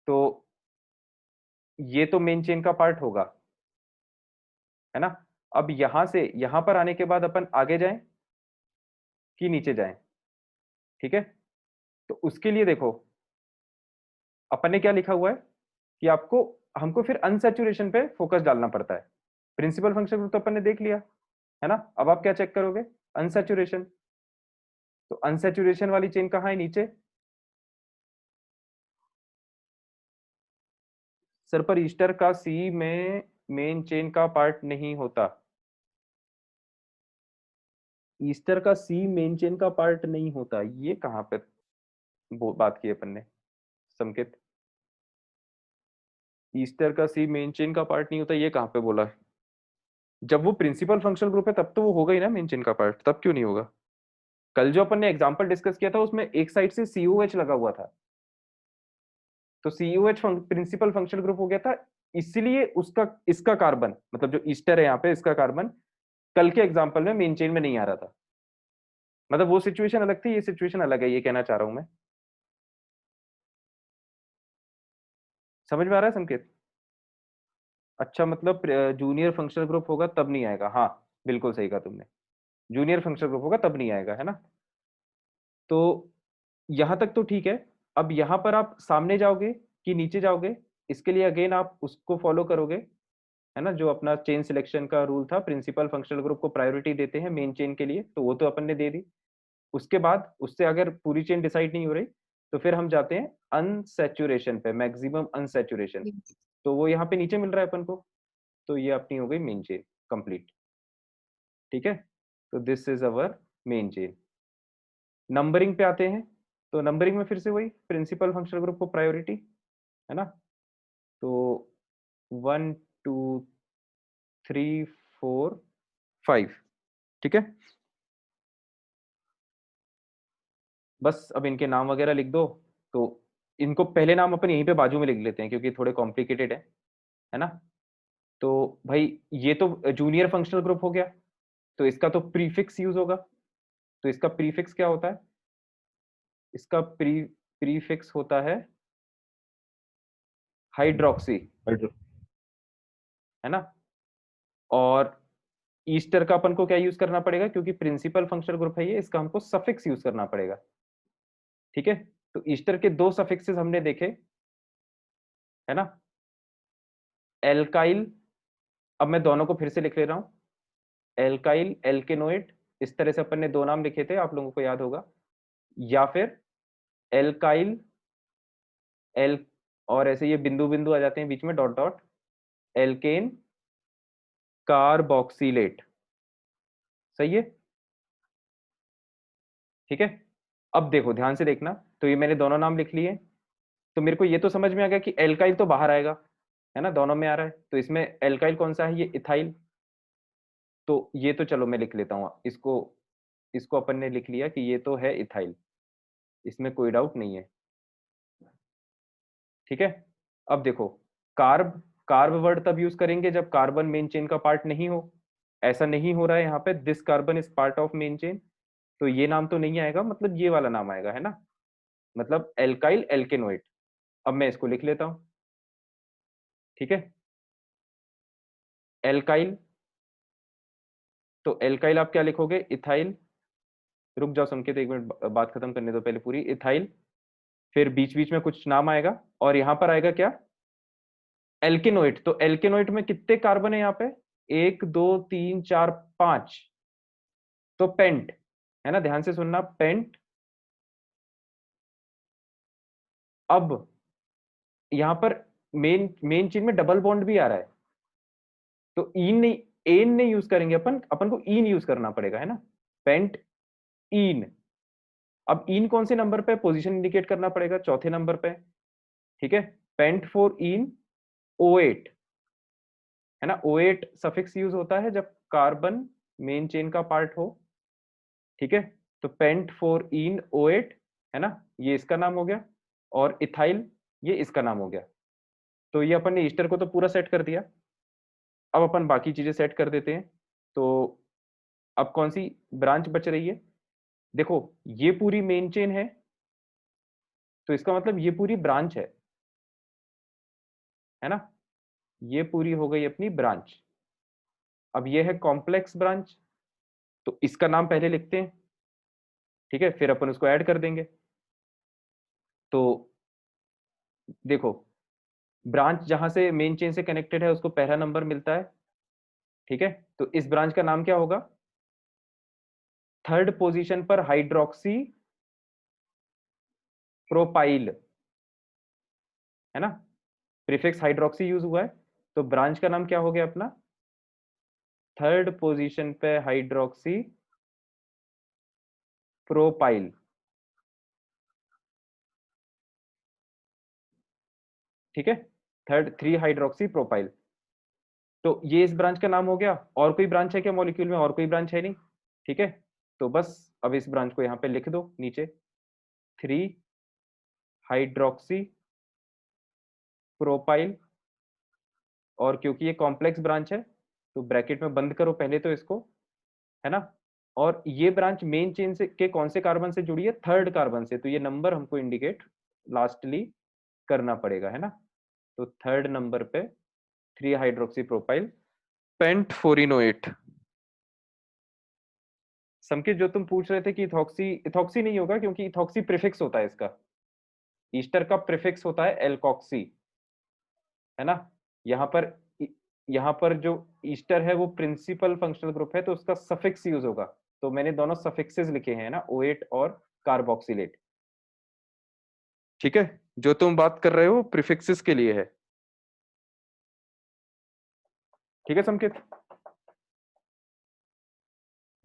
तो ये तो मेन चेन का पार्ट होगा, है ना। अब यहां से यहां पर आने के बाद अपन आगे जाएं कि नीचे जाएं? ठीक है, तो उसके लिए देखो अपन ने क्या लिखा हुआ है कि आपको हमको फिर अनसैचुरेशन पे फोकस डालना पड़ता है। प्रिंसिपल फंक्शन ग्रुप तो अपन ने देख लिया, है ना। अब आप क्या चेक करोगे? अनसैचुरेशन। तो अनसैचुरेशन वाली चेन कहाँ है? नीचे। सर पर ईस्टर का सी में मेन चेन का पार्ट नहीं होता। ईस्टर का सी मेन चेन का पार्ट नहीं होता, ये कहाँ पे बात की अपन ने संकेत? ईस्टर का सी मेन चेन का पार्ट नहीं होता, ये कहाँ पे बोला है? जब वो प्रिंसिपल फंक्शनल ग्रुप है तब तो वो होगा ही ना मेन चेन का पार्ट, तब क्यों नहीं होगा? कल जो अपन ने एग्जांपल डिस्कस किया था उसमें एक साइड से COH लगा हुआ था, तो COH प्रिंसिपल फंक्शनल ग्रुप हो गया था। इसलिए उसका इसका कार्बन मतलब जो ईस्टर है यहाँ पे, इसका कार्बन कल के एग्जांपल में मेन चेन में नहीं आ रहा था। मतलब वो सिचुएशन अलग थी, ये सिचुएशन अलग है, ये कहना चाह रहा हूं मैं। समझ में आ रहा है संकेत? अच्छा, मतलब जूनियर फंक्शनल ग्रुप होगा तब नहीं आएगा। हाँ बिल्कुल सही कहा तुमने, जूनियर फंक्शनल ग्रुप होगा तब नहीं आएगा, है ना। तो यहां तक तो ठीक है। अब यहां पर आप सामने जाओगे कि नीचे जाओगे, इसके लिए अगेन आप उसको फॉलो करोगे, है ना, जो अपना चेन सिलेक्शन का रूल था। प्रिंसिपल फंक्शनल ग्रुप को प्रायोरिटी देते हैं मेन चेन के लिए, तो वो तो अपन ने दे दी। उसके बाद उससे अगर पूरी चेन डिसाइड नहीं हो रही तो फिर हम जाते हैं अनसैचुरेशन पे, मैक्सिमम अनसैचुरेशन। तो वो यहाँ पे नीचे मिल रहा है अपन को, तो ये अपनी हो गई मेन चेन कंप्लीट। ठीक है, तो this is our main chain. Numbering पे आते हैं। तो नंबरिंग में फिर से वही प्रिंसिपल फंक्शनल ग्रुप को प्रायोरिटी, है ना। तो 1 2 3 4 5। ठीक है, बस अब इनके नाम वगैरह लिख दो। तो इनको पहले नाम अपन यहीं पे बाजू में लिख लेते हैं क्योंकि थोड़े कॉम्प्लिकेटेड है ना। तो भाई ये तो जूनियर फंक्शनल ग्रुप हो गया, तो इसका तो प्रीफिक्स यूज होगा। तो इसका प्रीफिक्स क्या होता है? इसका प्रीफिक्स होता है हाइड्रोक्सी, है ना। और ईस्टर का अपन को क्या यूज करना पड़ेगा? क्योंकि प्रिंसिपल फंक्शनल ग्रुप है ये, इसका हमको सफिक्स यूज करना पड़ेगा। ठीक है, तो ईस्टर के दो सफिक्सेस हमने देखे, है ना। एल्काइल, अब मैं दोनों को फिर से लिख ले रहा हूं। एल्काइल एल्केनोइड, इस तरह से अपन ने दो नाम लिखे थे, आप लोगों को याद होगा। या फिर एल्काइल एल, और ऐसे ये बिंदु बिंदु आ जाते हैं बीच में, डॉट डॉट, एल्केन कार्बोक्सिलेट। सही है, ठीक है। अब देखो ध्यान से देखना, तो ये मैंने दोनों नाम लिख लिए। तो मेरे को ये तो समझ में आ गया कि एल्काइल तो बाहर आएगा, है ना, दोनों में आ रहा है। तो इसमें एल्काइल कौन सा है? ये इथाइल। तो ये तो चलो मैं लिख लेता हूँ इसको। इसको अपन ने लिख लिया कि ये तो है इथाइल, इसमें कोई डाउट नहीं है। ठीक है, अब देखो कार्ब, कार्ब वर्ड तब यूज करेंगे जब कार्बन मेन चेन का पार्ट नहीं हो। ऐसा नहीं हो रहा है यहाँ पे, this carbon is part of main chain. तो ये नाम तो नहीं आएगा, मतलब ये वाला नाम आएगा, है ना, मतलब एल्काइल एल्केनोइड। अब मैं इसको लिख लेता हूं, ठीक है। एल्काइल, तो एल्काइल आप क्या लिखोगे, इथाइल, रुक जाओ संकेत, एक मिनट बात खत्म करने दो पहले पूरी। इथाइल, फिर बीच बीच में कुछ नाम आएगा, और यहां पर आएगा क्या, एल्केनोइड। तो एल्केनोइड में कितने कार्बन है यहाँ पे, 1 2 3 4 5, तो पेंट, है ना, ध्यान से सुनना, पेंट। अब यहां पर मेन मेन चीज में डबल बॉन्ड भी आ रहा है, तो ईन नहीं, एन नहीं यूज करेंगे अपन, अपन को ईन यूज करना पड़ेगा, है ना, पेंट ईन। अब ईन कौन से नंबर पे, पोजीशन इंडिकेट करना पड़ेगा, चौथे नंबर पे, ठीक है। पेंट फॉर ईन O8, है ना, O8 सफिक्स यूज होता है जब कार्बन मेन चेन का पार्ट हो, ठीक है। तो पेंट फॉर ईन O8, है ना, ये इसका नाम हो गया, और इथाइल ये इसका नाम हो गया। तो ये अपन ने ईस्टर को तो पूरा सेट कर दिया, अब अपन बाकी चीजें सेट कर देते हैं। तो अब कौन सी ब्रांच बच रही है, देखो ये पूरी मेन चेन है, तो इसका मतलब ये पूरी ब्रांच है ना, ये पूरी हो गई अपनी ब्रांच। अब ये है कॉम्प्लेक्स ब्रांच, तो इसका नाम पहले लिखते हैं, ठीक है, फिर अपन उसको ऐड कर देंगे। तो देखो, ब्रांच जहां से मेन चेन से कनेक्टेड है उसको पहला नंबर मिलता है, ठीक है। तो इस ब्रांच का नाम क्या होगा, थर्ड पोजीशन पर हाइड्रोक्सी प्रोपाइल, है ना, प्रीफिक्स हाइड्रोक्सी यूज हुआ है, तो ब्रांच का नाम क्या हो गया अपना, थर्ड पोजीशन पे हाइड्रोक्सी प्रोपाइल, ठीक है, थर्ड 3 हाइड्रोक्सी प्रोपाइल। तो ये इस ब्रांच का नाम हो गया। और कोई ब्रांच है क्या मॉलिक्यूल में, और कोई ब्रांच है नहीं, ठीक है। तो बस अब इस ब्रांच को यहाँ पे लिख दो नीचे, 3 हाइड्रोक्सी प्रोपाइल, और क्योंकि ये कॉम्प्लेक्स ब्रांच है तो ब्रैकेट में बंद करो पहले तो इसको, है ना। और ये ब्रांच मेन चेन से के कौन से कार्बन से जुड़ी है, थर्ड कार्बन से, तो ये नंबर हमको इंडिकेट लास्टली करना पड़ेगा, है ना। तो थर्ड नंबर पे 3 हाइड्रोक्सी प्रोपाइल पेंट 4 संकेत, जो तुम पूछ रहे थे कि इथॉक्सी, इथॉक्सी नहीं होगा क्योंकि इथॉक्सी प्रीफिक्स होता है इसका, ईस्टर का प्रीफिक्स होता है एल्कोक्सी, है ना। यहाँ पर यहाँ पर जो ईस्टर है वो प्रिंसिपल फंक्शनल ग्रुप है, तो उसका सफिक्स यूज होगा। तो मैंने दोनों सफिक्सेस लिखे हैं ना, O8 और कार्बोक्सिलेट, ठीक है। जो तुम बात कर रहे हो प्रीफिक्सेस के लिए है, ठीक है संकेत,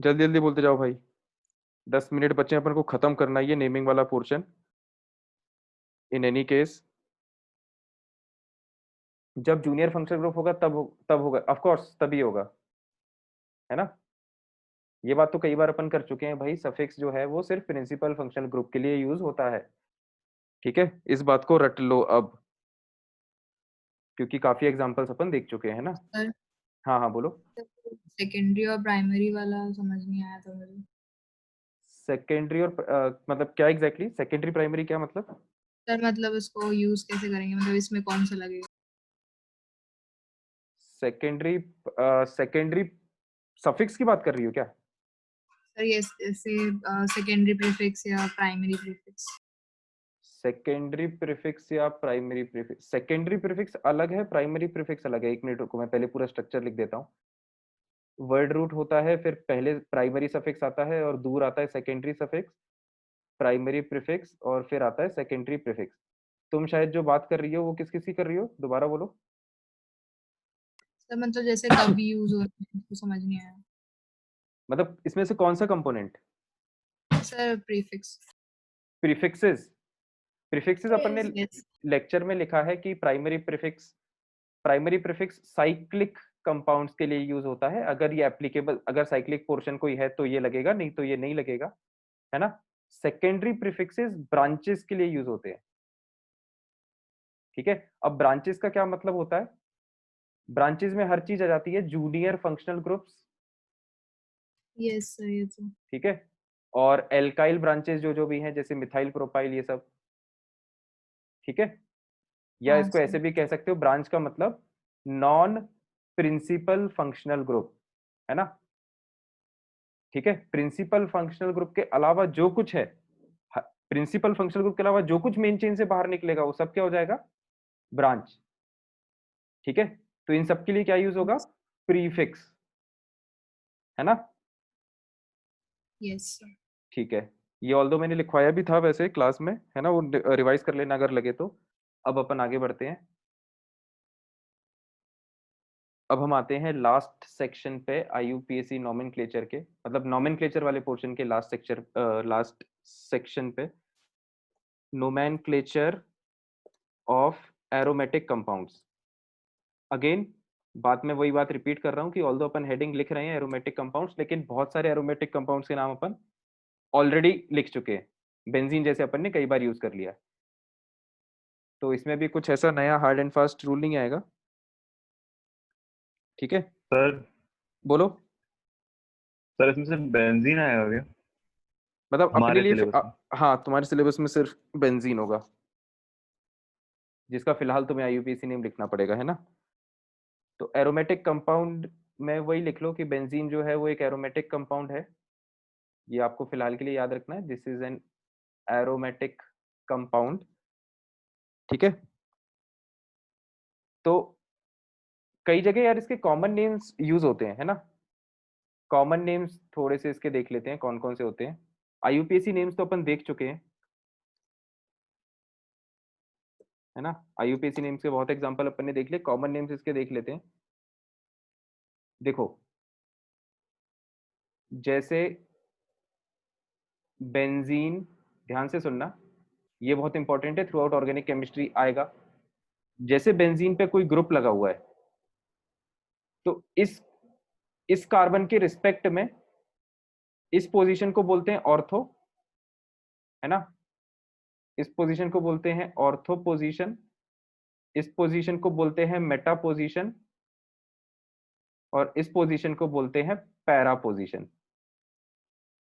जल्दी जल्दी बोलते जाओ भाई, 10 मिनट बचे अपन को खत्म करना है ये नेमिंग वाला पोर्शन। इन एनी केस जब जूनियर फंक्शनल ग्रुप होगा तब होगा, ऑफ कोर्स तभी होगा, है ना। ये बात तो कई बार अपन कर चुके हैं भाई, सफिक्स जो है वो सिर्फ प्रिंसिपल फंक्शनल ग्रुप के लिए यूज होता है, ठीक है, इस बात को रट लो अब, क्योंकि काफी एग्जांपल्स अपन देख चुके हैं ना। सर हाँ हाँ बोलो। सेकेंडरी और प्राइमरी वाला समझ नहीं आया था मुझे। सेकेंडरी और मतलब क्या एग्जैक्टली, सेकेंडरी प्राइमरी क्या मतलब, सर मतलब इसको यूज कैसे करेंगे, मतलब इसमें कौन सा लगेगा? सेकेंडरी, सेकेंडरी सफिक्स की बात कर रही हो क्या? सर ये ऐसे सेकेंडरी प्रीफिक्स या प्राइमरी प्रीफिक्स। सेकेंडरी प्रीफिक्स या प्राइमरी प्रीफिक्स, सेकेंडरी प्रीफिक्स अलग है, प्राइमरी प्रीफिक्स अलग है। एक मिनट रुको, मैं पहले पूरा स्ट्रक्चर लिख देता हूँ। वर्ड रूट होता है, फिर पहले प्राइमरी सफिक्स आता है और दूर आता है सेकेंडरी सफिक्स, प्राइमरी प्रीफिक्स, और फिर आता है सेकेंडरी प्रीफिक्स। तुम शायद जो बात कर रही हो वो किस किस की कर रही हो, दोबारा बोलो। सर मतलब जैसे कब यूज हो रहा है तो समझ नहीं आया। मतलब इसमें से कौन सा component, sir prefix. Prefixes, prefixes अपन ने यस। लेक्चर में लिखा है कि प्राइमरी प्रीफिक्स साइक्लिक कंपाउंड्स के लिए यूज होता है। अगर ये एप्लीकेबल, अगर साइक्लिक पोर्शन कोई है तो ये लगेगा, नहीं तो ये नहीं लगेगा, है ना। सेकेंडरी प्रीफिक्सेस ब्रांचेस के लिए यूज होते हैं, ठीक है। अब ब्रांचेस का क्या मतलब होता है, ब्रांचेस में हर चीज आ जाती है, junior functional groups, yes sir ये तो। ठीक है। और एल्काइल ब्रांचेस जो जो भी हैं जैसे मिथाइल प्रोपाइल ये सब, ठीक है। या हाँ इसको ऐसे सर। भी कह सकते हो, ब्रांच का मतलब नॉन प्रिंसिपल फंक्शनल ग्रुप, है ना, ठीक है। प्रिंसिपल फंक्शनल ग्रुप के अलावा जो कुछ है, प्रिंसिपल फंक्शनल ग्रुप के अलावा जो कुछ मेन चेन से बाहर निकलेगा वो सब क्या हो जाएगा, ब्रांच, ठीक है। तो इन सब के लिए क्या यूज होगा, प्रीफिक्स, है ना, यस सर। ठीक है। ये ऑल्दो मैंने लिखवाया भी था वैसे क्लास में, है ना, वो रिवाइज कर लेना अगर लगे तो। अब अपन आगे बढ़ते हैं। अब हम आते हैं लास्ट सेक्शन पे आईयूपीएसी नोमेनक्लेचर के, मतलब नोमेनक्लेचर वाले पोर्शन के लास्ट सेक्शन पे, nomenclature of aromatic compounds. Again बात में वही बात रिपीट कर रहा हूँ कि ऑल्दो अपन हेडिंग लिख रहे हैं एरोमेटिक कंपाउंड्स, लेकिन बहुत सारे एरोमेटिक कंपाउंड्स के नाम अपन ऑलरेडी लिख चुके हैं। बेंजीन जैसे अपन ने कई बार यूज कर लिया, तो इसमें भी कुछ ऐसा नया हार्ड एंड फास्ट रूल नहीं आएगा, ठीक है। सर बोलो। सर इसमें से बेंजीन आएगा क्या मतलब अपने हमारे लिए सिलेबस में? हाँ, तुम्हारे सिलेबस में सिर्फ बेंजीन होगा, जिसका फिलहाल तुम्हें आईयूपीएसी नेम लिखना पड़ेगा, है ना। तो एरोमेटिक कंपाउंड में वही लिख लो कि बेंजीन जो है वो एक एरोमेटिक कंपाउंड है। ये आपको फिलहाल के लिए याद रखना है, this is an aromatic compound, ठीक है। तो कई जगह यार इसके कॉमन नेम्स यूज होते हैं, है ना। कॉमन नेम्स थोड़े से इसके देख लेते हैं कौन कौन से होते हैं। आईयूपीएसी नेम्स तो अपन देख चुके हैं, है ना। आईयूपीएसी नेम्स के बहुत एग्जांपल अपन ने देख लिए, कॉमन नेम्स इसके देख लेते हैं। देखो, जैसे बेंजीन, ध्यान से सुनना, ये बहुत इंपॉर्टेंट है, थ्रू आउट ऑर्गेनिक केमिस्ट्री आएगा। जैसे बेंजीन पे कोई ग्रुप लगा हुआ है, तो इस कार्बन के रिस्पेक्ट में इस पोजीशन को बोलते हैं ऑर्थो, है ना। इस पोजीशन को बोलते हैं ऑर्थो पोजीशन, इस पोजीशन को बोलते हैं मेटा पोजीशन, और इस पोजीशन को बोलते हैं पैरा पोजीशन,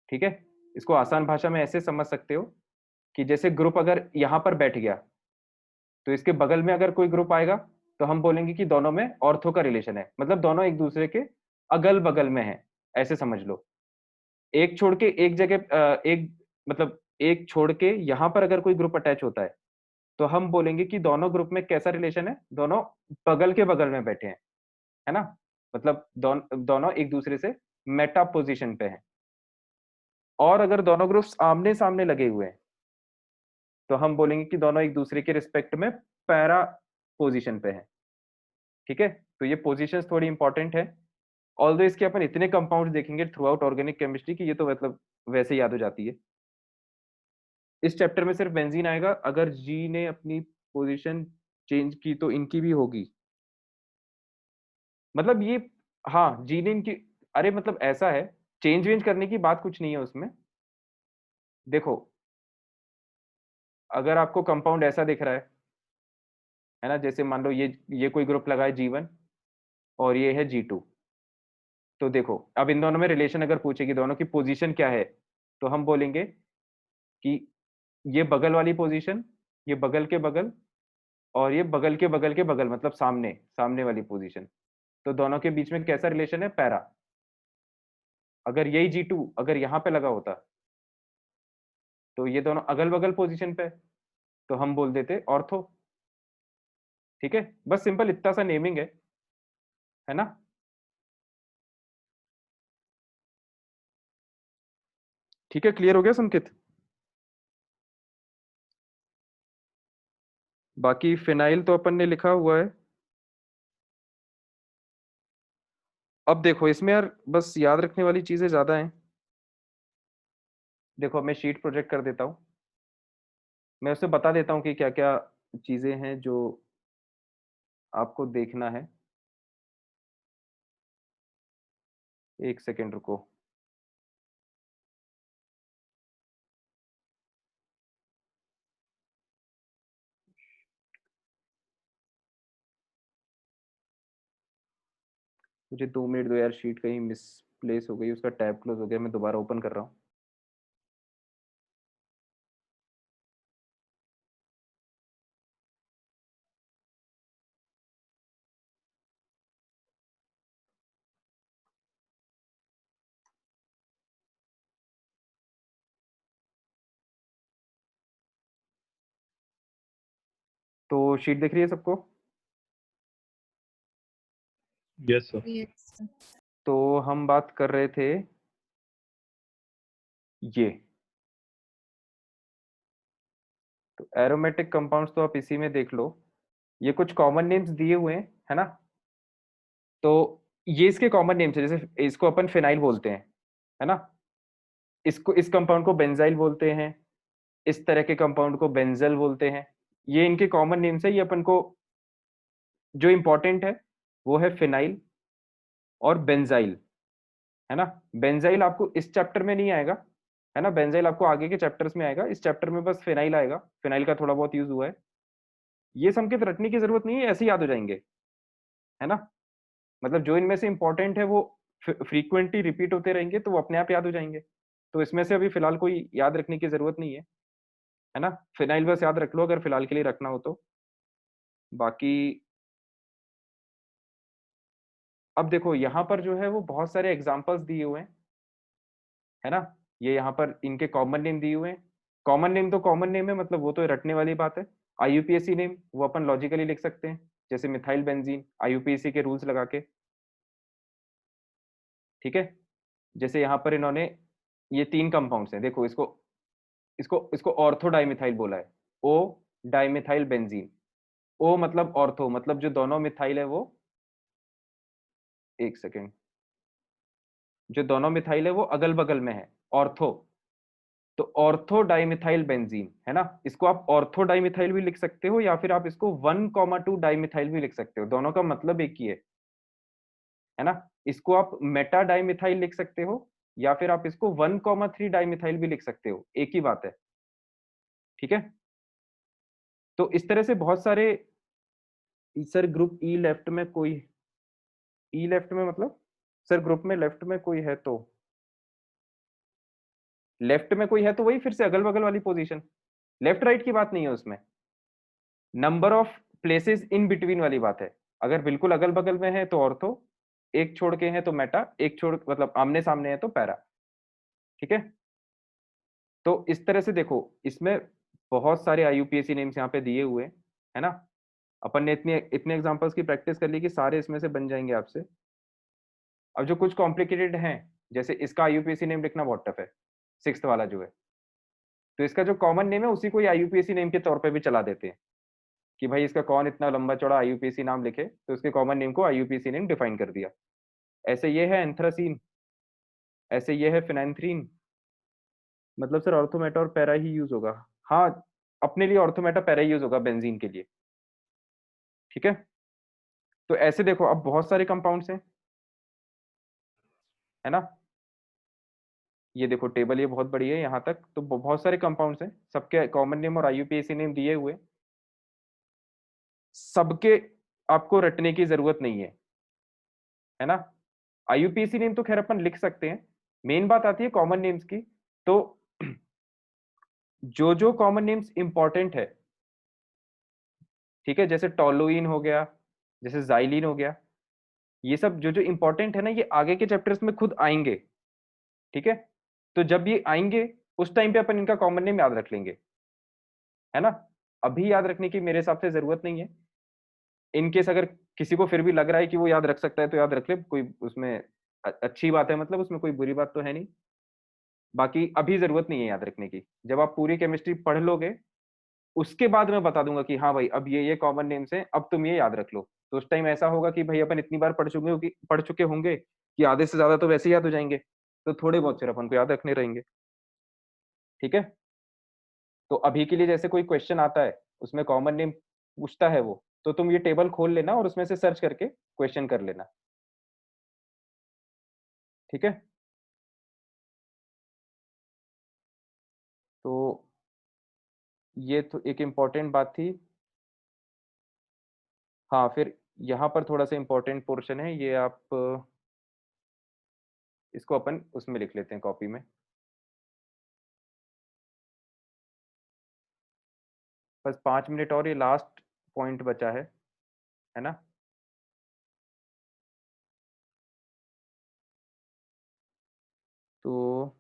ठीक है। इसको आसान भाषा में ऐसे समझ सकते हो कि जैसे ग्रुप अगर यहां पर बैठ गया, तो इसके बगल में अगर कोई ग्रुप आएगा तो हम बोलेंगे कि दोनों में ऑर्थो का रिलेशन है, मतलब दोनों एक दूसरे के अगल बगल में है, ऐसे समझ लो। एक छोड़ के एक जगह एक मतलब एक छोड़ के यहाँ पर अगर कोई ग्रुप अटैच होता है, तो हम बोलेंगे कि दोनों ग्रुप में कैसा रिलेशन है, दोनों बगल के बगल में बैठे हैं, है ना। मतलब दोनों एक दूसरे से मेटा पोजीशन पे हैं। और अगर दोनों ग्रुप्स आमने सामने लगे हुए हैं, तो हम बोलेंगे कि दोनों एक दूसरे के रिस्पेक्ट में पैरा पोजीशन पे हैं, ठीक है। तो ये पोजीशंस थोड़ी इंपॉर्टेंट है, ऑल्दो इसके अपन इतने कंपाउंड देखेंगे थ्रू आउट ऑर्गेनिक केमिस्ट्री की, ये तो मतलब वैसे याद हो जाती है। इस चैप्टर में सिर्फ बेंजीन आएगा, अगर जी ने अपनी पोजीशन चेंज की तो इनकी भी होगी, मतलब ये, हाँ जी ने इनकी, अरे मतलब ऐसा है, चेंज वेंज करने की बात कुछ नहीं है उसमें। देखो, अगर आपको कंपाउंड ऐसा दिख रहा है ना, जैसे मान लो ये कोई ग्रुप लगा है G1 और ये है G2, तो देखो अब इन दोनों में रिलेशन अगर पूछेगी दोनों की पोजीशन क्या है, तो हम बोलेंगे कि ये बगल वाली पोजीशन, ये बगल के बगल, और ये बगल के बगल के बगल, मतलब सामने सामने वाली पोजीशन, तो दोनों के बीच में कैसा रिलेशन है, पैरा। अगर यही G2 अगर यहाँ पे लगा होता, तो ये दोनों अगल बगल पोजीशन पे, तो हम बोल देते ऑर्थो, ठीक है। बस सिंपल इतना सा नेमिंग है ना। ठीक है, क्लियर हो गया संकित। बाकी फिनाइल तो अपन ने लिखा हुआ है। अब देखो इसमें यार बस याद रखने वाली चीजें ज्यादा हैं। देखो मैं शीट प्रोजेक्ट कर देता हूँ, मैं उससे बता देता हूँ कि क्या क्या चीजें हैं जो आपको देखना है। एक सेकेंड रुको। मुझे 2 मिनट दो यार, शीट कहीं मिसप्लेस हो गई, उसका टैब क्लोज हो गया, मैं दोबारा ओपन कर रहा हूँ। तो शीट दिख रही है सबको? Yes sir. Yes. तो हम बात कर रहे थे ये, तो एरोमेटिक कंपाउंड्स तो आप इसी में देख लो, ये कुछ कॉमन नेम्स दिए हुए हैं, है ना? तो ये इसके कॉमन नेम्स है, जैसे इसको अपन फिनाइल बोलते हैं, है ना? इसको, इस कंपाउंड को बेंजाइल बोलते हैं, इस तरह के कंपाउंड को बेंजल बोलते हैं। ये इनके कॉमन नेम्स है। ये अपन को जो इंपॉर्टेंट है वो है फिनाइल और बेंजाइल, है ना? बेंजाइल आपको इस चैप्टर में नहीं आएगा, है ना? बेंजाइल आपको आगे के चैप्टर्स में आएगा, इस चैप्टर में बस फिनाइल आएगा, फिनाइल का थोड़ा बहुत यूज हुआ है। ये संकेत रटने की जरूरत नहीं है, ऐसे ही याद हो जाएंगे, है ना? मतलब जो इनमें से इंपॉर्टेंट है वो फ्रीक्वेंटली रिपीट होते रहेंगे, तो वो अपने आप याद हो जाएंगे। तो इसमें से अभी फिलहाल कोई याद रखने की जरूरत नहीं है ना? फिनाइल बस याद रख लो अगर फिलहाल के लिए रखना हो तो। बाकी अब देखो यहाँ पर जो है वो बहुत सारे एग्जांपल्स दिए हुए हैं, है ना? ये यहाँ पर इनके कॉमन नेम दिए हुए हैं। कॉमन नेम तो कॉमन नेम है, मतलब वो तो रटने वाली बात है। आईयूपीएसी नेम वो अपन लॉजिकली लिख सकते हैं, जैसे मिथाइल बेंजीन, आईयूपीएसी के रूल्स लगा के, ठीक है? जैसे यहाँ पर इन्होंने ये 3 कंपाउंड्स हैं, देखो इसको इसको इसको ऑर्थो डाइमिथाइल बोला है, ओ डाइमिथाइल बेंजीन। ओ मतलब ऑर्थो, मतलब जो दोनों मिथाइल है वो, एक सेकेंड, जो दोनों मिथाइल है वो अगल बगल में है, ऑर्थो। तो ऑर्थो डाइमिथाइल बेंजीन, है ना? इसको आप ऑर्थो डाइमिथाइल भी लिख सकते हो, या फिर आप इसको 1,2 डाइमिथाइल भी लिख सकते हो, दोनों का मतलब एक ही है ना? इसको आप मेटा डाइमिथाइल लिख सकते हो, या फिर आप इसको 1,3 डाइमिथाइल भी लिख सकते हो, एक ही बात है, ठीक है? तो इस तरह से बहुत सारे, सर ग्रुप ई लेफ्ट में कोई, ई लेफ्ट में मतलब सर ग्रुप में लेफ्ट में कोई है तो, लेफ्ट में कोई है तो वही फिर से अगल बगल वाली पोजीशन, लेफ्ट राइट की बात नहीं है उसमें, number of places in between वाली बात है। अगर बिल्कुल अगल बगल में है तो ऑर्थो, एक छोड़ के है तो मेटा, एक छोड़ मतलब आमने सामने है तो पैरा, ठीक है? तो इस तरह से देखो, इसमें बहुत सारे आईयूपीएसी नेम्स यहाँ पे दिए हुए हैं, है ना? अपन ने इतने इतने एग्जांपल्स की प्रैक्टिस कर ली कि सारे इसमें से बन जाएंगे आपसे। अब जो कुछ कॉम्प्लिकेटेड हैं, जैसे इसका आईयूपीएसी नेम लिखना बहुत टफ है, 6th वाला जो है, तो इसका जो कॉमन नेम है उसी को आईयूपीएसी नेम के तौर पे भी चला देते हैं, कि भाई इसका कौन इतना लंबा चौड़ा आईयूपीएसी नाम लिखे, तो उसके कॉमन नेम को आईयूपीएसी नेम डिफाइन कर दिया। ऐसे ये है एंथ्रासीन, ऐसे ये है फिनाइंथ्रीन। मतलब सर ऑर्थोमेटा और पैरा ही यूज होगा? हाँ, अपने लिए ऑर्थोमेटा पैरा ही यूज होगा बेंजीन के लिए, ठीक है? तो ऐसे देखो अब बहुत सारे कंपाउंड्स हैं, है ना? ये देखो टेबल ये बहुत बड़ी है यहाँ तक, तो बहुत सारे कंपाउंड्स हैं, सबके कॉमन नेम और आईयूपीएसी नेम दिए हुए, सबके आपको रटने की जरूरत नहीं है ना? आईयूपीएसी नेम तो खैर अपन लिख सकते हैं, मेन बात आती है कॉमन नेम्स की। तो जो जो कॉमन नेम्स इंपॉर्टेंट है, ठीक है, जैसे टोलुइन हो गया, जैसे जाइलिन हो गया, ये सब जो जो इंपॉर्टेंट है ना, ये आगे के चैप्टर्स में खुद आएंगे, ठीक है? तो जब ये आएंगे उस टाइम पे अपन इनका कॉमन नेम याद रख लेंगे, है ना? अभी याद रखने की मेरे हिसाब से जरूरत नहीं है। इनकेस अगर किसी को फिर भी लग रहा है कि वो याद रख सकता है तो याद रख ले, कोई उसमें अच्छी बात है, मतलब उसमें कोई बुरी बात तो है नहीं। बाकी अभी जरूरत नहीं है याद रखने की, जब आप पूरी केमिस्ट्री पढ़ लोगे उसके बाद मैं बता दूंगा कि हाँ भाई अब ये कॉमन नेम्स हैं, अब तुम ये याद रख लो। तो उस टाइम ऐसा होगा कि भाई अपन इतनी बार पढ़ चुके होंगे कि आधे से ज्यादा तो वैसे ही याद हो जाएंगे, तो थोड़े बहुत फिर अपन को याद रखने रहेंगे, ठीक है? तो अभी के लिए जैसे कोई क्वेश्चन आता है उसमें कॉमन नेम पूछता है वो, तो तुम ये टेबल खोल लेना और उसमें से सर्च करके क्वेश्चन कर लेना, ठीक है? तो ये तो एक इम्पॉर्टेंट बात थी। हाँ, फिर यहाँ पर थोड़ा सा इम्पोर्टेंट पोर्शन है, ये आप इसको अपन उसमें लिख लेते हैं कॉपी में। बस 5 मिनट और, ये लास्ट पॉइंट बचा है ना? तो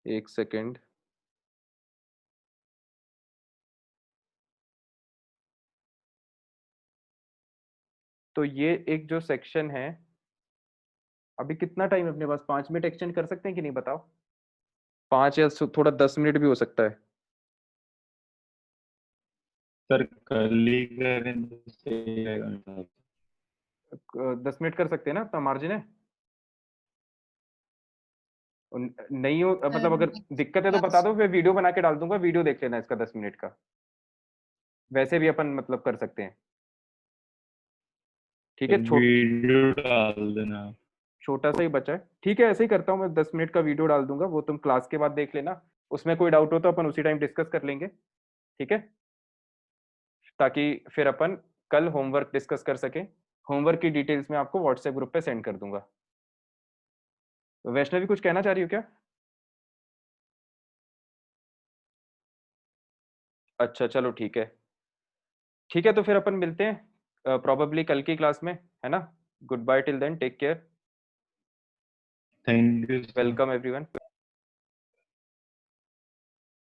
एक सेकेंड। तो ये एक जो सेक्शन है, अभी कितना टाइम है अपने पास? 5 मिनट एक्सटेंड कर सकते हैं कि नहीं बताओ? 5 या थोड़ा 10 मिनट भी हो सकता है। सर कल ही करें तो सही रहेगा मेरे हिसाब से। 10 मिनट कर सकते हैं ना, इतना मार्जिन है। नहीं हो मतलब अगर दिक्कत है तो बता दो, फिर वीडियो बना के डाल दूंगा, वीडियो देख लेना इसका 10 मिनट का। वैसे भी अपन मतलब कर सकते हैं, ठीक तो है। वीडियो डाल देना। छोटा सा ही बचा है, ठीक है, ऐसे ही करता हूँ मैं। 10 मिनट का वीडियो डाल दूंगा, वो तुम क्लास के बाद देख लेना। उसमें कोई डाउट हो तो अपन उसी टाइम डिस्कस कर लेंगे, ठीक है, ताकि फिर अपन कल होमवर्क डिस्कस कर सकें। होमवर्क की डिटेल्स मैं आपको व्हाट्सएप ग्रुप पे सेंड कर दूंगा। वैष्णवी कुछ कहना चाह रही हो क्या? अच्छा चलो ठीक है, ठीक है, तो फिर अपन मिलते हैं प्रोबेबली कल की क्लास में, है ना। Good bye till then, take care, thank you sir. Welcome everyone.